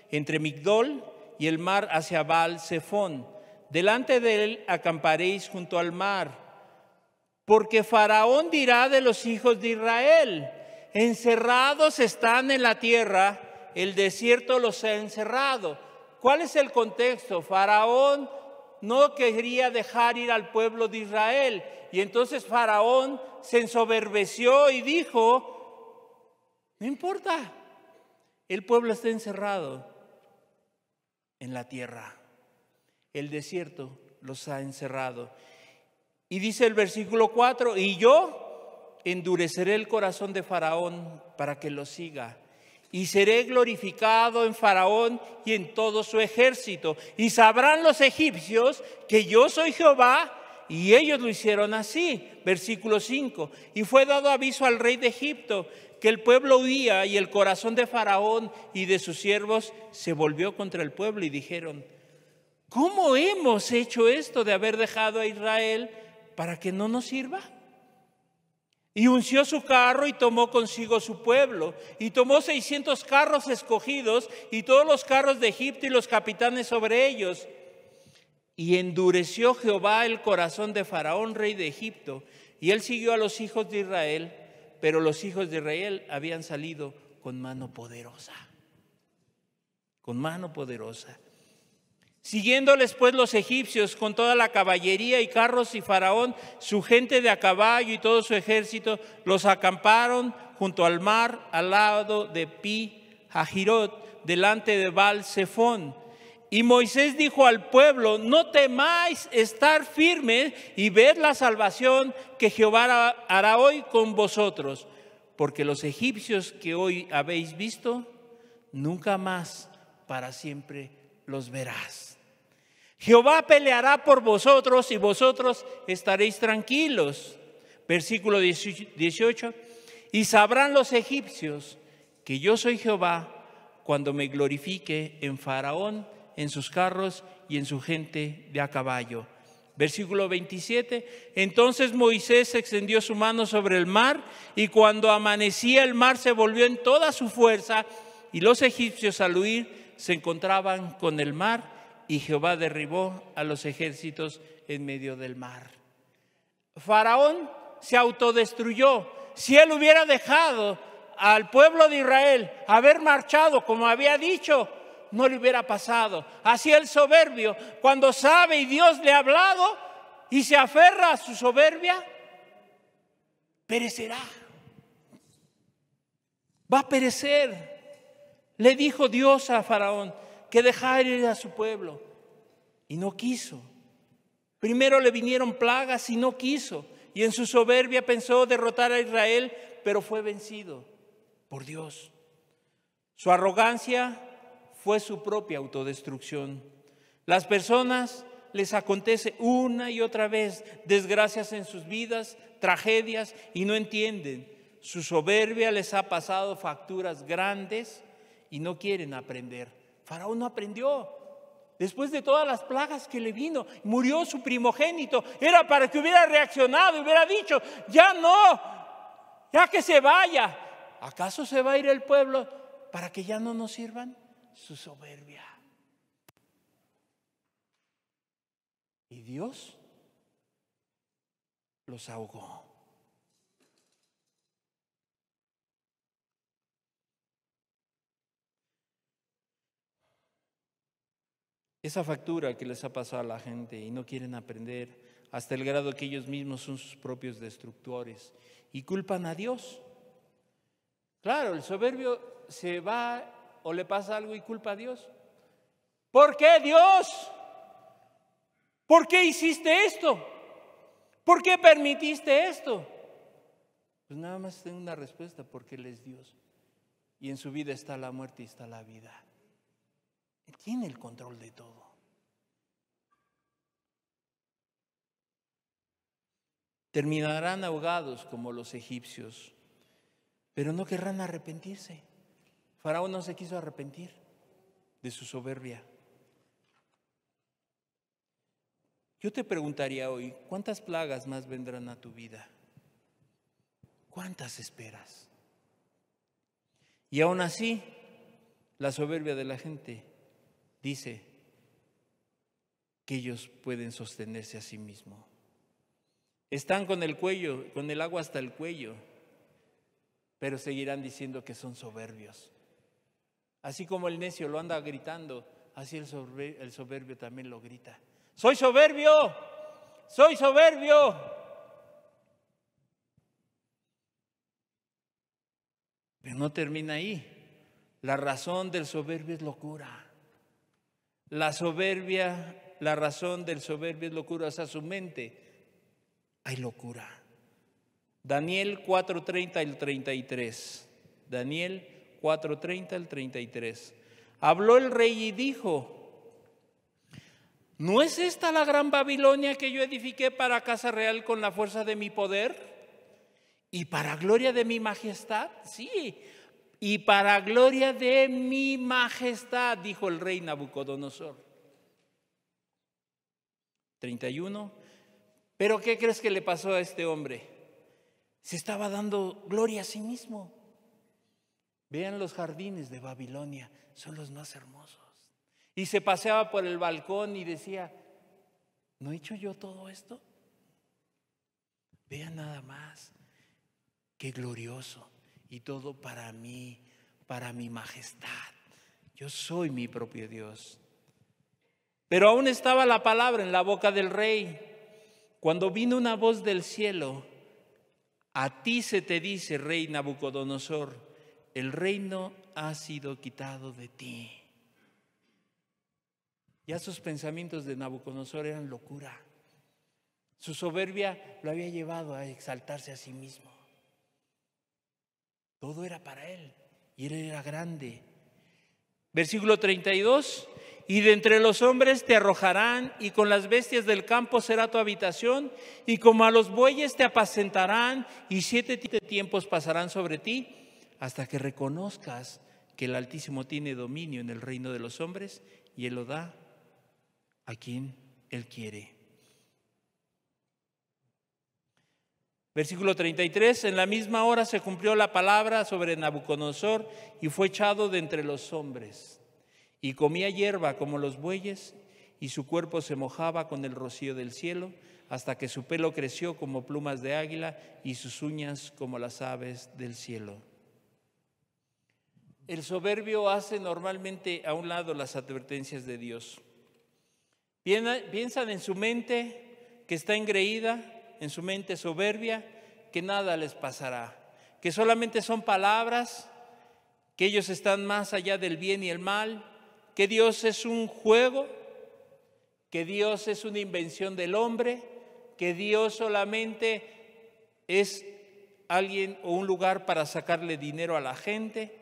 entre Migdol y el mar hacia Baal-Zephón. Delante de él acamparéis junto al mar, porque Faraón dirá de los hijos de Israel: encerrados están en la tierra, el desierto los ha encerrado. ¿Cuál es el contexto? Faraón no quería dejar ir al pueblo de Israel, y entonces Faraón se ensoberbeció y dijo: no importa, el pueblo está encerrado en la tierra. El desierto los ha encerrado. Y dice el versículo 4: y yo endureceré el corazón de Faraón para que lo siga, y seré glorificado en Faraón y en todo su ejército, y sabrán los egipcios que yo soy Jehová. Y ellos lo hicieron así. Versículo 5: y fue dado aviso al rey de Egipto que el pueblo huía, y el corazón de Faraón y de sus siervos se volvió contra el pueblo, y dijeron: ¿cómo hemos hecho esto de haber dejado a Israel para que no nos sirva? Y unció su carro y tomó consigo su pueblo, y tomó 600 carros escogidos y todos los carros de Egipto y los capitanes sobre ellos. Y endureció Jehová el corazón de Faraón, rey de Egipto, y él siguió a los hijos de Israel, pero los hijos de Israel habían salido con mano poderosa. Con mano poderosa. Siguiéndoles pues los egipcios con toda la caballería y carros, y Faraón, su gente de a caballo y todo su ejército, los acamparon junto al mar, al lado de Pi-Hahirot, delante de Baal-Zephón. Y Moisés dijo al pueblo: no temáis, estar firmes y ved la salvación que Jehová hará hoy con vosotros, porque los egipcios que hoy habéis visto, nunca más para siempre los verás. Jehová peleará por vosotros y vosotros estaréis tranquilos. Versículo 18. Y sabrán los egipcios que yo soy Jehová cuando me glorifique en Faraón, en sus carros y en su gente de a caballo. Versículo 27. Entonces Moisés extendió su mano sobre el mar, y cuando amanecía el mar se volvió en toda su fuerza, y los egipcios al huir se encontraban con el mar, y Jehová derribó a los ejércitos en medio del mar. Faraón se autodestruyó. Si él hubiera dejado al pueblo de Israel haber marchado como había dicho, no le hubiera pasado. Así el soberbio, cuando sabe y Dios le ha hablado y se aferra a su soberbia, perecerá. Va a perecer. Le dijo Dios a Faraón que dejara ir a su pueblo, y no quiso. Primero le vinieron plagas y no quiso, y en su soberbia pensó derrotar a Israel, pero fue vencido por Dios. Su arrogancia fue su propia autodestrucción. Las personas les acontece una y otra vez desgracias en sus vidas, tragedias, y no entienden. Su soberbia les ha pasado facturas grandes y no quieren aprender. Faraón no aprendió. Después de todas las plagas que le vino, murió su primogénito. Era para que hubiera reaccionado y hubiera dicho: ya no, ya que se vaya. ¿Acaso se va a ir el pueblo para que ya no nos sirvan? Su soberbia. Y Dios los ahogó. Esa factura que les ha pasado a la gente y no quieren aprender, hasta el grado que ellos mismos son sus propios destructores y culpan a Dios. Claro, el soberbio se va o le pasa algo y culpa a Dios. ¿Por qué, Dios? ¿Por qué hiciste esto? ¿Por qué permitiste esto? Pues nada más tengo una respuesta: porque Él es Dios y en su vida está la muerte y está la vida. Él tiene el control de todo. Terminarán ahogados como los egipcios, pero no querrán arrepentirse. Faraón no se quiso arrepentir de su soberbia. Yo te preguntaría hoy: ¿cuántas plagas más vendrán a tu vida? ¿Cuántas esperas? Y aún así, la soberbia de la gente dice que ellos pueden sostenerse a sí mismos. Están con el cuello, con el agua hasta el cuello, pero seguirán diciendo que son soberbios. Así como el necio lo anda gritando, así el soberbio también lo grita: ¡soy soberbio! ¡Soy soberbio! Pero no termina ahí. La razón del soberbio es locura. La razón del soberbio es locura. O sea, su mente hay locura. Daniel 4:30 al 33. Daniel 4:30 al 33. Habló el rey y dijo: ¿no es esta la gran Babilonia que yo edifiqué para casa real con la fuerza de mi poder y para gloria de mi majestad? Sí, y para gloria de mi majestad, dijo el rey Nabucodonosor. 31. ¿Pero qué crees que le pasó a este hombre? Se estaba dando gloria a sí mismo. Vean los jardines de Babilonia, son los más hermosos. Y se paseaba por el balcón y decía: ¿no he hecho yo todo esto? Vean nada más, qué glorioso. Y todo para mí, para mi majestad. Yo soy mi propio Dios. Pero aún estaba la palabra en la boca del rey, cuando vino una voz del cielo: a ti se te dice, rey Nabucodonosor, el reino ha sido quitado de ti. Ya sus pensamientos de Nabucodonosor eran locura. Su soberbia lo había llevado a exaltarse a sí mismo. Todo era para él y él era grande. Versículo 32. Y de entre los hombres te arrojarán, y con las bestias del campo será tu habitación, y como a los bueyes te apacentarán, y 7 tiempos pasarán sobre ti, hasta que reconozcas que el Altísimo tiene dominio en el reino de los hombres, y Él lo da a quien Él quiere. Versículo 33, en la misma hora se cumplió la palabra sobre Nabucodonosor, y fue echado de entre los hombres. Y comía hierba como los bueyes, y su cuerpo se mojaba con el rocío del cielo, hasta que su pelo creció como plumas de águila y sus uñas como las aves del cielo. El soberbio hace normalmente a un lado las advertencias de Dios. Piensan en su mente que está engreída, en su mente soberbia, que nada les pasará, que solamente son palabras, que ellos están más allá del bien y el mal, que Dios es un juego, que Dios es una invención del hombre, que Dios solamente es alguien o un lugar para sacarle dinero a la gente.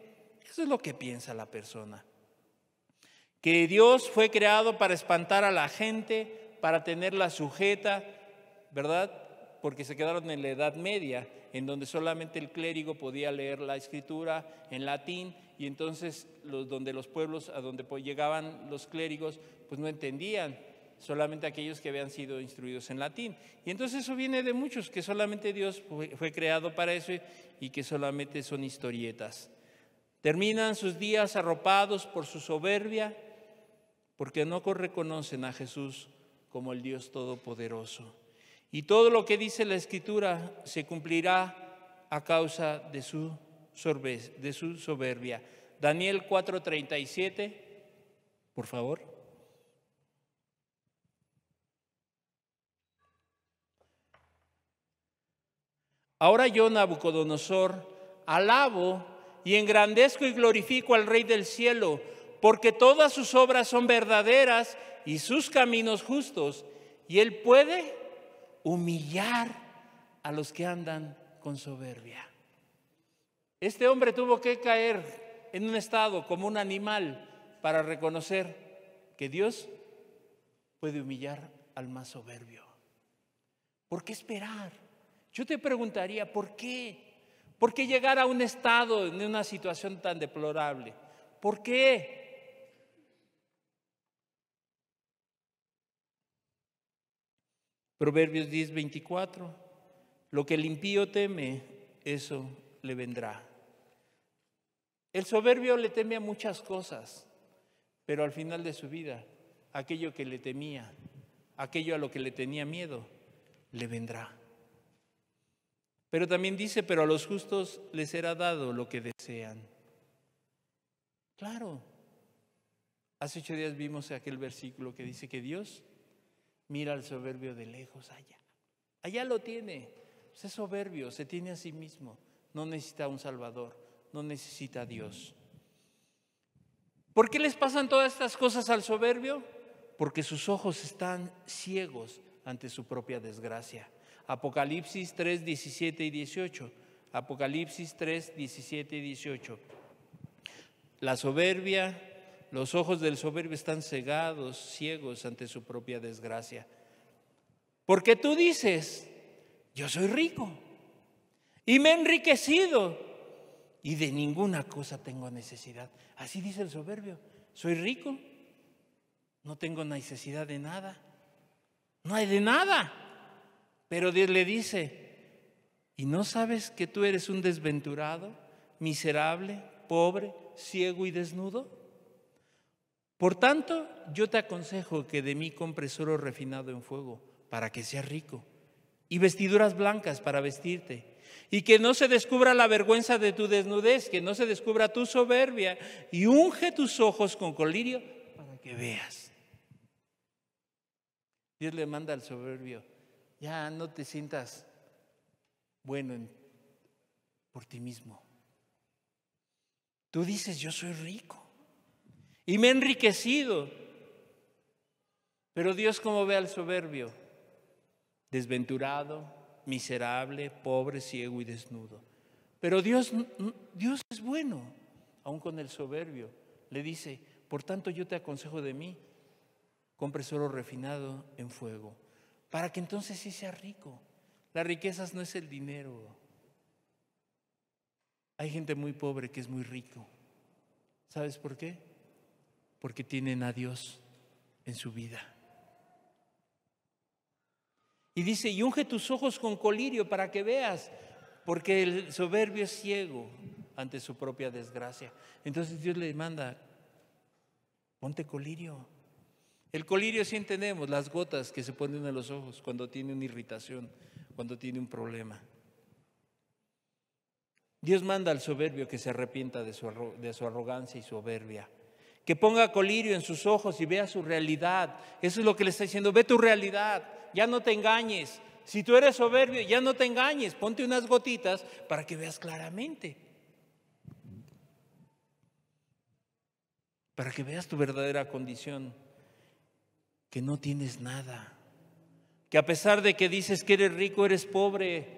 Eso es lo que piensa la persona. Que Dios fue creado para espantar a la gente, para tenerla sujeta, ¿verdad? Porque se quedaron en la Edad Media, en donde solamente el clérigo podía leer la escritura en latín, y entonces donde los pueblos a donde llegaban los clérigos pues no entendían, solamente aquellos que habían sido instruidos en latín. Y entonces eso viene de muchos, que solamente Dios fue creado para eso y que solamente son historietas. Terminan sus días arropados por su soberbia, porque no reconocen a Jesús como el Dios Todopoderoso. Y todo lo que dice la Escritura se cumplirá a causa de su soberbia. Daniel 4:37, por favor. Ahora yo, Nabucodonosor, alabo y engrandezco y glorifico al Rey del cielo, porque todas sus obras son verdaderas y sus caminos justos, y Él puede humillar a los que andan con soberbia. Este hombre tuvo que caer en un estado como un animal para reconocer que Dios puede humillar al más soberbio. ¿Por qué esperar? Yo te preguntaría, ¿por qué? ¿Por qué llegar a un estado, en una situación tan deplorable? ¿Por qué? Proverbios 10:24, lo que el impío teme, eso le vendrá. El soberbio le teme a muchas cosas, pero al final de su vida, aquello que le temía, aquello a lo que le tenía miedo, le vendrá. Pero también dice, pero a los justos les será dado lo que desean. Claro, hace 8 días vimos aquel versículo que dice que Dios mira al soberbio de lejos, allá lo tiene. Es soberbio, se tiene a sí mismo, no necesita un Salvador, no necesita a Dios. ¿Por qué les pasan todas estas cosas al soberbio? Porque sus ojos están ciegos ante su propia desgracia. Apocalipsis 3, 17 y 18. Apocalipsis 3, 17 y 18. La soberbia, los ojos del soberbio están cegados, ciegos ante su propia desgracia. Porque tú dices, yo soy rico y me he enriquecido y de ninguna cosa tengo necesidad. Así dice el soberbio, soy rico, no tengo necesidad de nada, no hay de nada. Pero Dios le dice, ¿y no sabes que tú eres un desventurado, miserable, pobre, ciego y desnudo? Por tanto, yo te aconsejo que de mí compres oro refinado en fuego para que seas rico, y vestiduras blancas para vestirte, y que no se descubra la vergüenza de tu desnudez, que no se descubra tu soberbia, y unge tus ojos con colirio para que veas. Dios le manda al soberbio: ya no te sientas bueno por ti mismo. Tú dices: yo soy rico y me he enriquecido. Pero Dios, ¿cómo ve al soberbio? Desventurado, miserable, pobre, ciego y desnudo. Pero Dios es bueno, aun con el soberbio. Le dice: por tanto yo te aconsejo de mí, compres oro refinado en fuego, para que entonces sí seas rico. Las riquezas no es el dinero. Hay gente muy pobre que es muy rico. ¿Sabes por qué? Porque tienen a Dios en su vida. Y dice: y unge tus ojos con colirio para que veas, porque el soberbio es ciego ante su propia desgracia. Entonces Dios le manda: ponte colirio. El colirio, sí entendemos, las gotas que se ponen en los ojos cuando tiene una irritación, cuando tiene un problema. Dios manda al soberbio que se arrepienta de su arrogancia y soberbia, que ponga colirio en sus ojos y vea su realidad. Eso es lo que le está diciendo: ve tu realidad, ya no te engañes. Si tú eres soberbio, ya no te engañes, ponte unas gotitas para que veas claramente, para que veas tu verdadera condición, que no tienes nada, que a pesar de que dices que eres rico, eres pobre,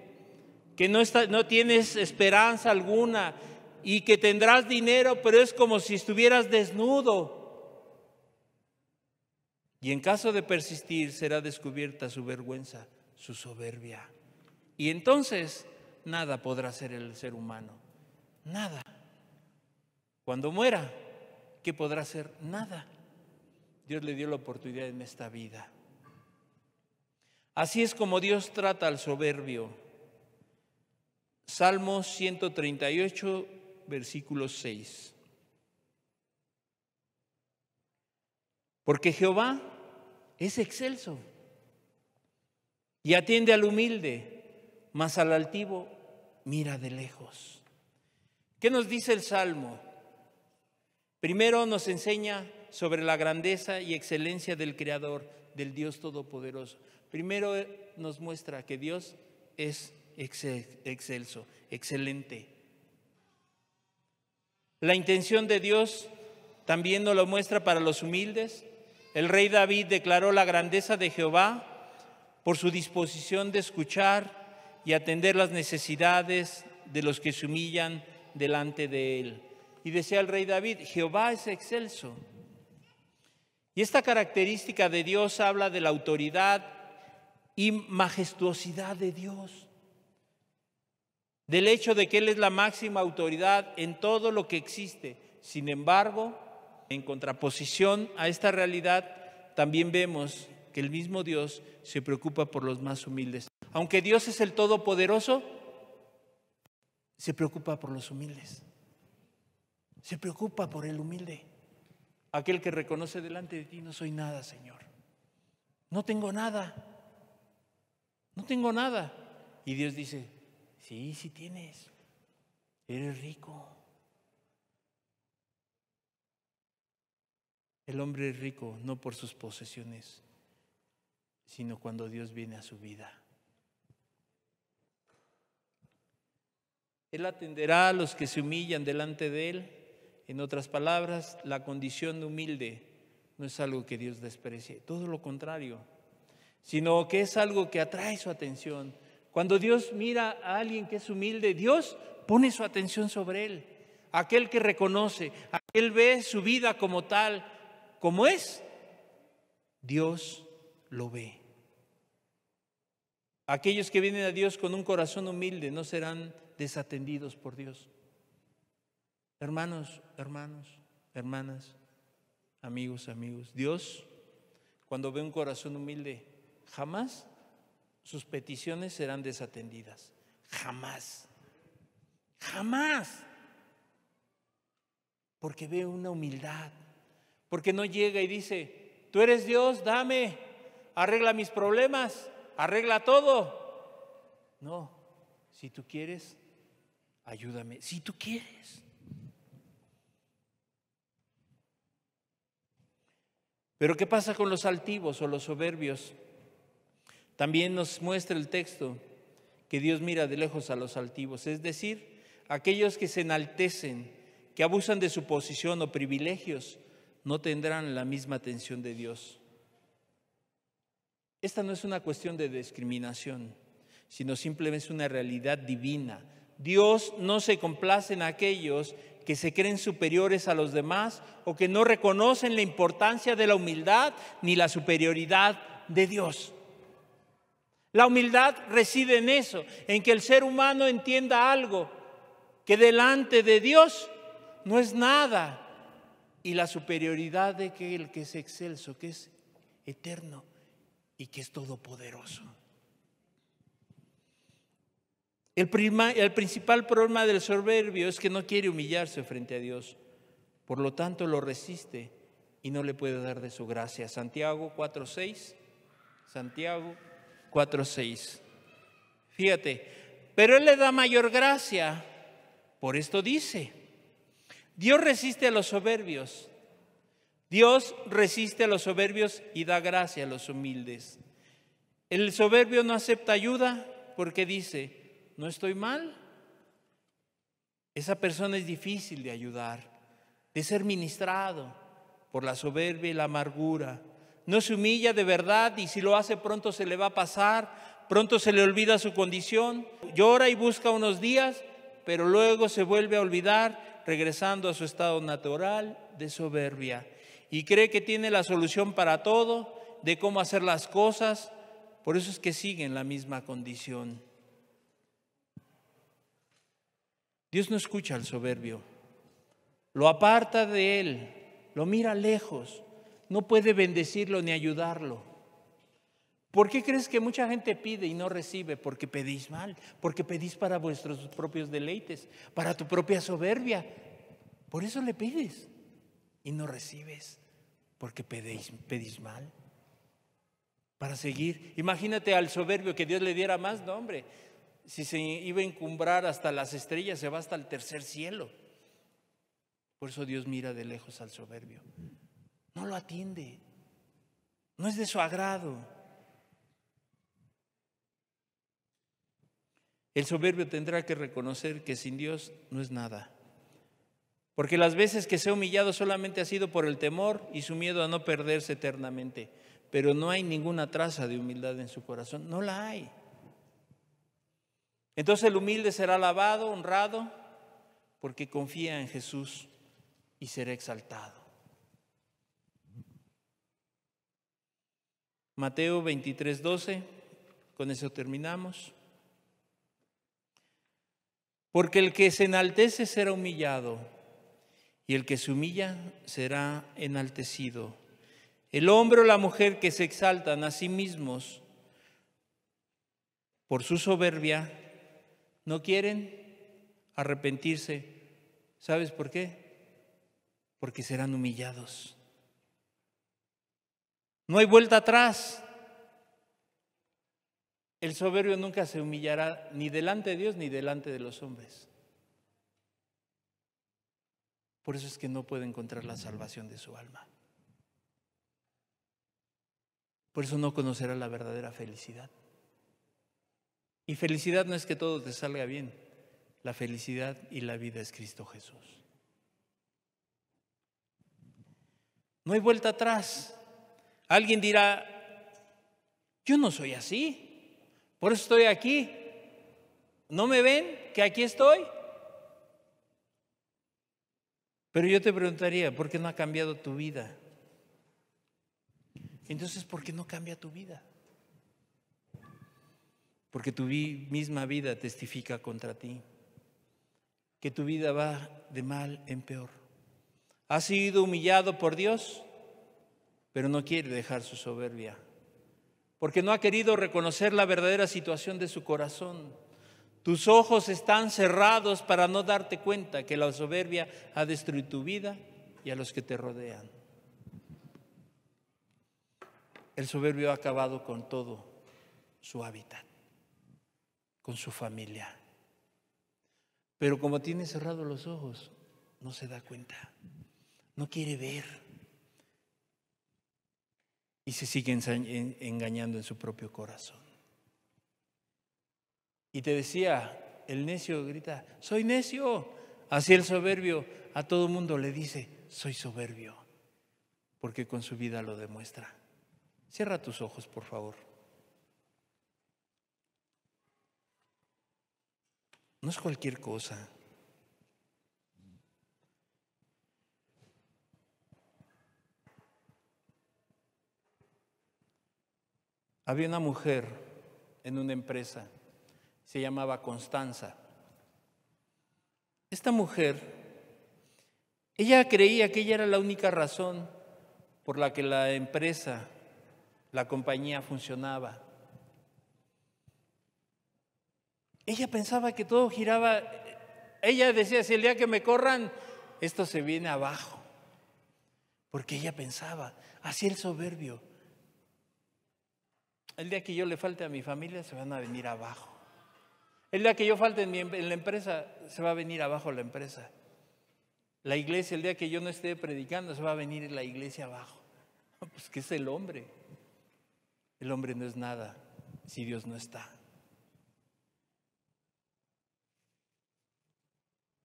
que no tienes esperanza alguna y que tendrás dinero, pero es como si estuvieras desnudo. Y en caso de persistir, será descubierta su vergüenza, su soberbia. Y entonces nada podrá hacer el ser humano, nada. Cuando muera, ¿qué podrá hacer? Nada. Dios le dio la oportunidad en esta vida. Así es como Dios trata al soberbio. Salmo 138, versículo 6. Porque Jehová es excelso y atiende al humilde, mas al altivo mira de lejos. ¿Qué nos dice el Salmo? Primero nos enseña sobre la grandeza y excelencia del Creador, del Dios Todopoderoso. Primero nos muestra que Dios es excelso, excelente. La intención de Dios también nos lo muestra para los humildes. El rey David declaró la grandeza de Jehová por su disposición de escuchar y atender las necesidades de los que se humillan delante de él. Y decía el rey David: Jehová es excelso. Y esta característica de Dios habla de la autoridad y majestuosidad de Dios, del hecho de que Él es la máxima autoridad en todo lo que existe. Sin embargo, en contraposición a esta realidad, también vemos que el mismo Dios se preocupa por los más humildes. Aunque Dios es el Todopoderoso, se preocupa por los humildes. Se preocupa por el humilde, aquel que reconoce delante de ti: no soy nada, Señor. No tengo nada. No tengo nada. Y Dios dice: sí, sí tienes. Eres rico. El hombre es rico no por sus posesiones, sino cuando Dios viene a su vida. Él atenderá a los que se humillan delante de Él. En otras palabras, la condición humilde no es algo que Dios desprecie, todo lo contrario, sino que es algo que atrae su atención. Cuando Dios mira a alguien que es humilde, Dios pone su atención sobre él. Aquel que reconoce, aquel ve su vida como tal, como es, Dios lo ve. Aquellos que vienen a Dios con un corazón humilde no serán desatendidos por Dios. Hermanos, hermanas, amigos, Dios, cuando ve un corazón humilde, jamás sus peticiones serán desatendidas. Jamás. Jamás. Porque ve una humildad. Porque no llega y dice: tú eres Dios, dame, arregla mis problemas, arregla todo. No, si tú quieres, ayúdame. Si tú quieres. Pero ¿qué pasa con los altivos o los soberbios? También nos muestra el texto que Dios mira de lejos a los altivos, es decir, aquellos que se enaltecen, que abusan de su posición o privilegios, no tendrán la misma atención de Dios. Esta no es una cuestión de discriminación, sino simplemente es una realidad divina. Dios no se complace en aquellos que se creen superiores a los demás o que no reconocen la importancia de la humildad ni la superioridad de Dios. La humildad reside en eso, en que el ser humano entienda algo, que delante de Dios no es nada, y la superioridad de aquel que es excelso, que es eterno y que es todopoderoso. El principal problema del soberbio es que no quiere humillarse frente a Dios, por lo tanto lo resiste y no le puede dar de su gracia. Santiago 4:6. Santiago 4:6. Fíjate, pero Él le da mayor gracia. Por esto dice, Dios resiste a los soberbios. Dios resiste a los soberbios y da gracia a los humildes. El soberbio no acepta ayuda porque dice, no estoy mal. Esa persona es difícil de ayudar, de ser ministrado por la soberbia y la amargura. No se humilla de verdad y si lo hace pronto se le va a pasar, pronto se le olvida su condición. Llora y busca unos días, pero luego se vuelve a olvidar, regresando a su estado natural de soberbia. Y cree que tiene la solución para todo, de cómo hacer las cosas. Por eso es que sigue en la misma condición. Dios no escucha al soberbio, lo aparta de él, lo mira lejos, no puede bendecirlo ni ayudarlo. ¿Por qué crees que mucha gente pide y no recibe? Porque pedís mal, porque pedís para vuestros propios deleites, para tu propia soberbia. Por eso le pides y no recibes, porque pedís mal. Para seguir, imagínate al soberbio que Dios le diera más, no hombre. Si se iba a encumbrar hasta las estrellas, se va hasta el tercer cielo. Por eso Dios mira de lejos al soberbio. No lo atiende. No es de su agrado. El soberbio tendrá que reconocer que sin Dios no es nada. Porque las veces que se ha humillado solamente ha sido por el temor y su miedo a no perderse eternamente. Pero no hay ninguna traza de humildad en su corazón. No la hay. Entonces el humilde será alabado, honrado, porque confía en Jesús y será exaltado. Mateo 23:12, con eso terminamos. Porque el que se enaltece será humillado, y el que se humilla será enaltecido. El hombre o la mujer que se exaltan a sí mismos por su soberbia, no quieren arrepentirse. ¿Sabes por qué? Porque serán humillados. No hay vuelta atrás. El soberbio nunca se humillará ni delante de Dios ni delante de los hombres. Por eso es que no puede encontrar la salvación de su alma. Por eso no conocerá la verdadera felicidad. Y felicidad no es que todo te salga bien. La felicidad y la vida es Cristo Jesús. No hay vuelta atrás. Alguien dirá, yo no soy así, por eso estoy aquí. ¿No me ven que aquí estoy? Pero yo te preguntaría, ¿por qué no ha cambiado tu vida? Entonces, ¿por qué no cambia tu vida? Porque tu misma vida testifica contra ti, que tu vida va de mal en peor. Has sido humillado por Dios, pero no quiere dejar su soberbia, porque no ha querido reconocer la verdadera situación de su corazón. Tus ojos están cerrados para no darte cuenta que la soberbia ha destruido tu vida y a los que te rodean. El soberbio ha acabado con todo su hábitat, con su familia. Pero como tiene cerrados los ojos, no se da cuenta, no quiere ver y se sigue engañando en su propio corazón. Y te decía, el necio grita, soy necio. Así el soberbio a todo mundo le dice, soy soberbio, porque con su vida lo demuestra. Cierra tus ojos, por favor. No es cualquier cosa. Había una mujer en una empresa, se llamaba Constanza. Esta mujer, ella creía que ella era la única razón por la que la empresa, la compañía funcionaba. Ella pensaba que todo giraba, ella decía, si el día que me corran, esto se viene abajo. Porque ella pensaba, así el soberbio, el día que yo le falte a mi familia se van a venir abajo. El día que yo falte en la empresa se va a venir abajo la empresa. La iglesia, el día que yo no esté predicando se va a venir la iglesia abajo. Pues ¿qué es el hombre? El hombre no es nada si Dios no está.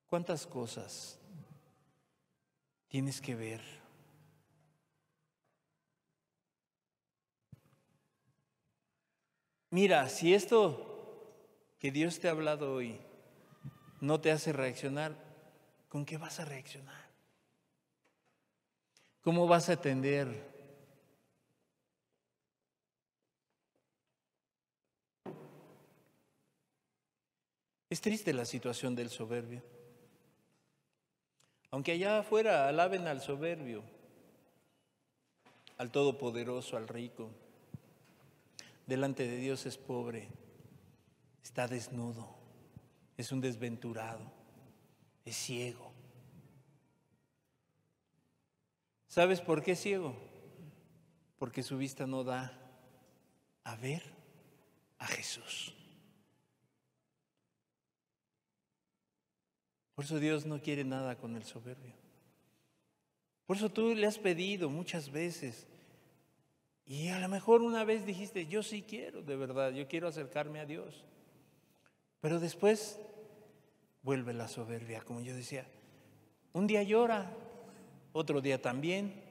¿Cuántas cosas tienes que ver? Mira, si esto que Dios te ha hablado hoy no te hace reaccionar, ¿con qué vas a reaccionar? ¿Cómo vas a atender? Es triste la situación del soberbio. Aunque allá afuera alaben al soberbio, al todopoderoso, al rico, delante de Dios es pobre, está desnudo, es un desventurado, es ciego. ¿Sabes por qué es ciego? Porque su vista no da a ver a Jesús. Por eso Dios no quiere nada con el soberbio. Por eso tú le has pedido muchas veces. Y a lo mejor una vez dijiste, yo sí quiero, de verdad, yo quiero acercarme a Dios. Pero después vuelve la soberbia, como yo decía. Un día llora, otro día también,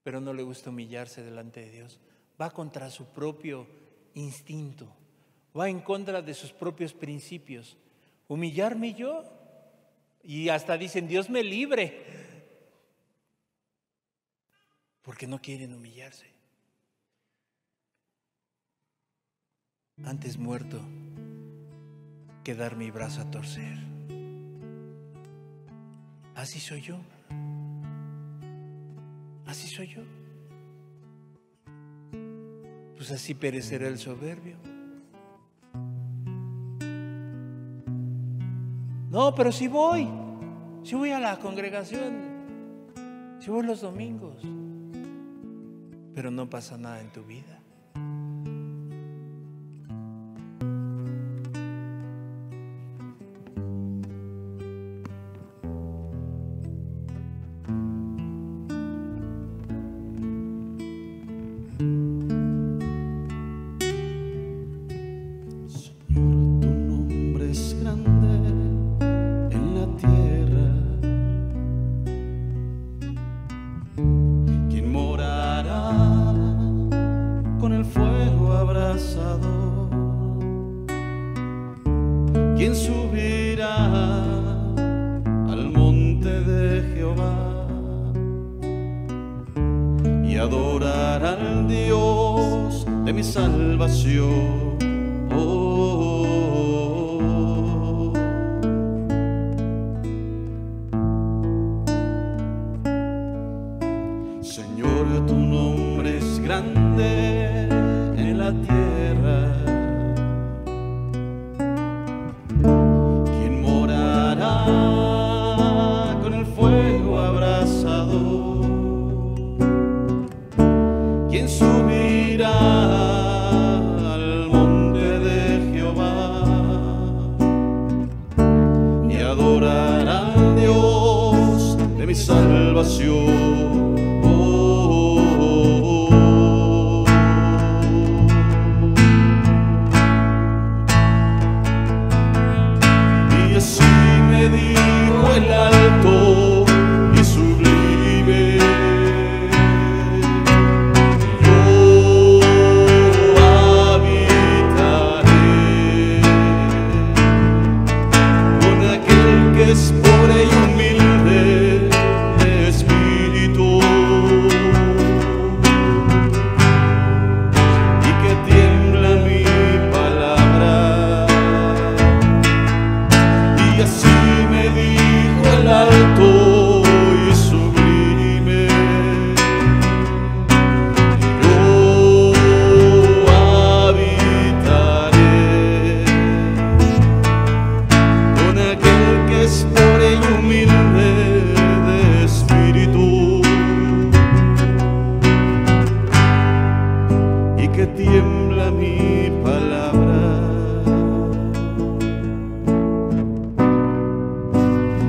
pero no le gusta humillarse delante de Dios. Va contra su propio instinto, va en contra de sus propios principios. ¿Humillarme yo? Y hasta dicen, Dios me libre, porque no quieren humillarse. Antes muerto que dar mi brazo a torcer. Así soy yo. Así soy yo. Pues así perecerá el soberbio. No, pero si voy a la congregación, si voy los domingos, pero no pasa nada en tu vida. ¿Quién subirá al monte de Jehová y adorará al Dios de mi salvación? Señor, tu nombre es grande en la tierra. ¿Quién morará con el fuego abrasador? ¿Quién subirá al monte de Jehová y adorará al Dios de mi salvación? el alto y sublime. Yo habitaré con aquel que es pobre y humilde de espíritu, y que tiembla mi palabra. Y así me dijo el alto y sublime: yo habitaré con aquel que es pobre y humilde de espíritu, y que tiembla mi palabra.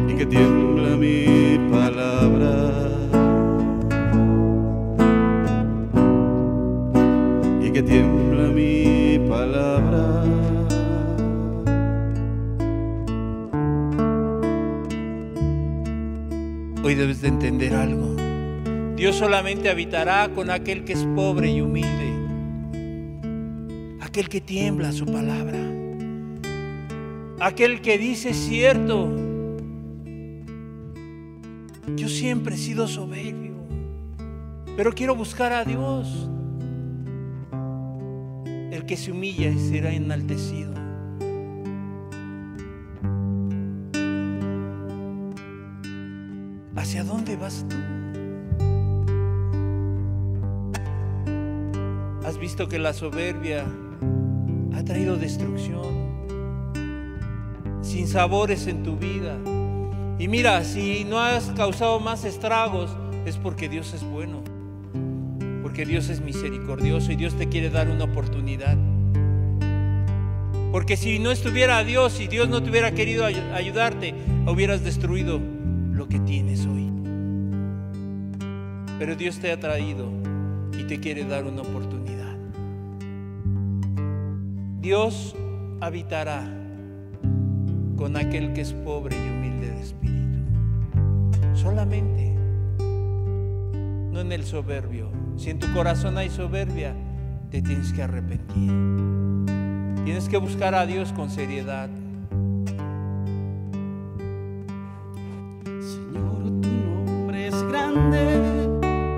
Y que tiembla mi palabra. Y que tiembla mi palabra. Hoy debes de entender algo. Dios solamente habitará con aquel que es pobre y humilde, aquel que tiembla su palabra, aquel que dice: cierto, yo siempre he sido soberbio, pero quiero buscar a Dios. El que se humilla será enaltecido. ¿Hacia dónde vas tú? ¿Has visto que la soberbia ha traído destrucción, sinsabores en tu vida? Y mira, si no has causado más estragos, es porque Dios es bueno, porque Dios es misericordioso y Dios te quiere dar una oportunidad. Porque si no estuviera Dios, si Dios no te hubiera querido ayudarte, hubieras destruido lo que tienes hoy. Pero Dios te ha traído y te quiere dar una oportunidad. Dios habitará con aquel que es pobre y humilde de espíritu. Solamente, no en el soberbio. Si en tu corazón hay soberbia, te tienes que arrepentir. Tienes que buscar a Dios con seriedad. Señor, tu nombre es grande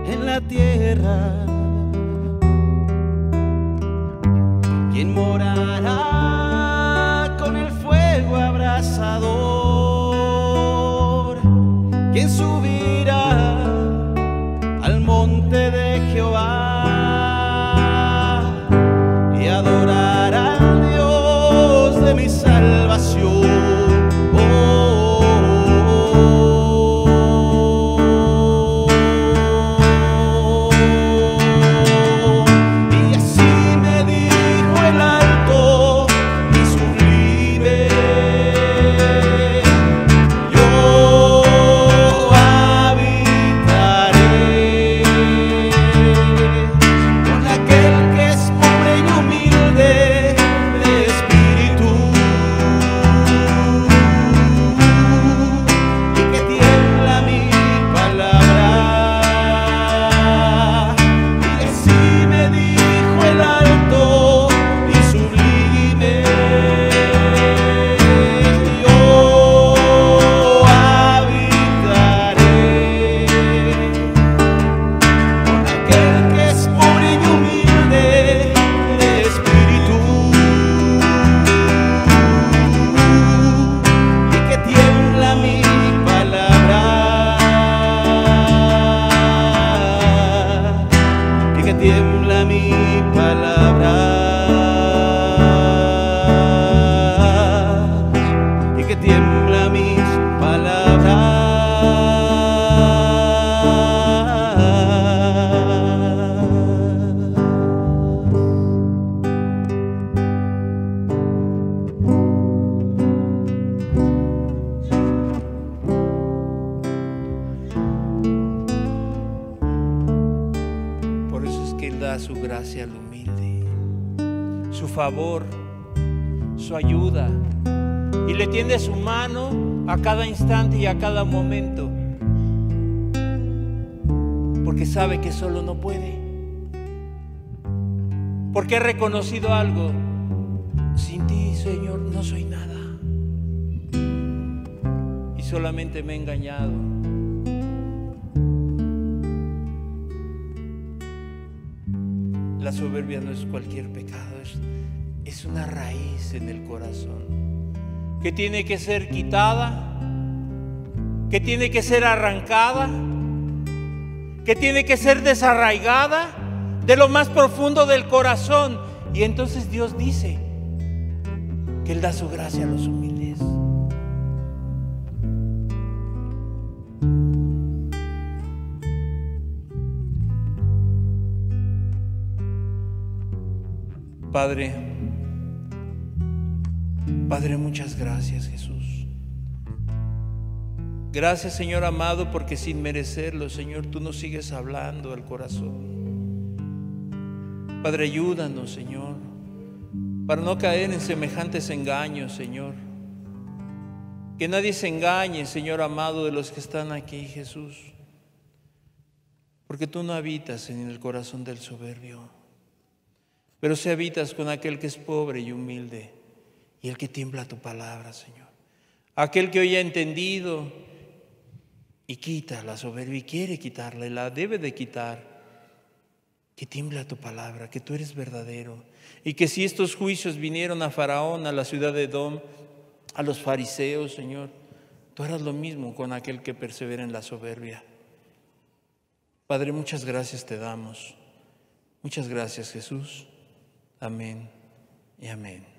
en la tierra. ¿Quién morará con el fuego abrasador? ¿Quién subirá al monte de Jehová y adorará al Dios de mi salvación? Tiembla mi palabra, y que tiembla mis palabras. Su gracia al humilde, su favor, su ayuda, y le tiende su mano a cada instante y a cada momento, porque sabe que solo no puede, porque ha reconocido algo: sin ti, Señor, no soy nada, y solamente me he engañado. La soberbia no es cualquier pecado, es una raíz en el corazón que tiene que ser quitada, que tiene que ser arrancada, que tiene que ser desarraigada de lo más profundo del corazón. Y entonces Dios dice que Él da su gracia a los humildes. Padre, muchas gracias, Jesús. Gracias, Señor amado, porque sin merecerlo, Señor, tú nos sigues hablando al corazón. Padre, ayúdanos, Señor, para no caer en semejantes engaños, Señor. Que nadie se engañe, Señor amado, de los que están aquí, Jesús, porque tú no habitas en el corazón del soberbio, pero si habitas con aquel que es pobre y humilde, y el que tiembla tu palabra, Señor. Aquel que hoy ha entendido y quita la soberbia y quiere quitarla y la debe de quitar. Que tiembla tu palabra, que tú eres verdadero. Y que si estos juicios vinieron a Faraón, a la ciudad de Edom, a los fariseos, Señor, tú harás lo mismo con aquel que persevera en la soberbia. Padre, muchas gracias te damos. Muchas gracias, Jesús. Amén y amén.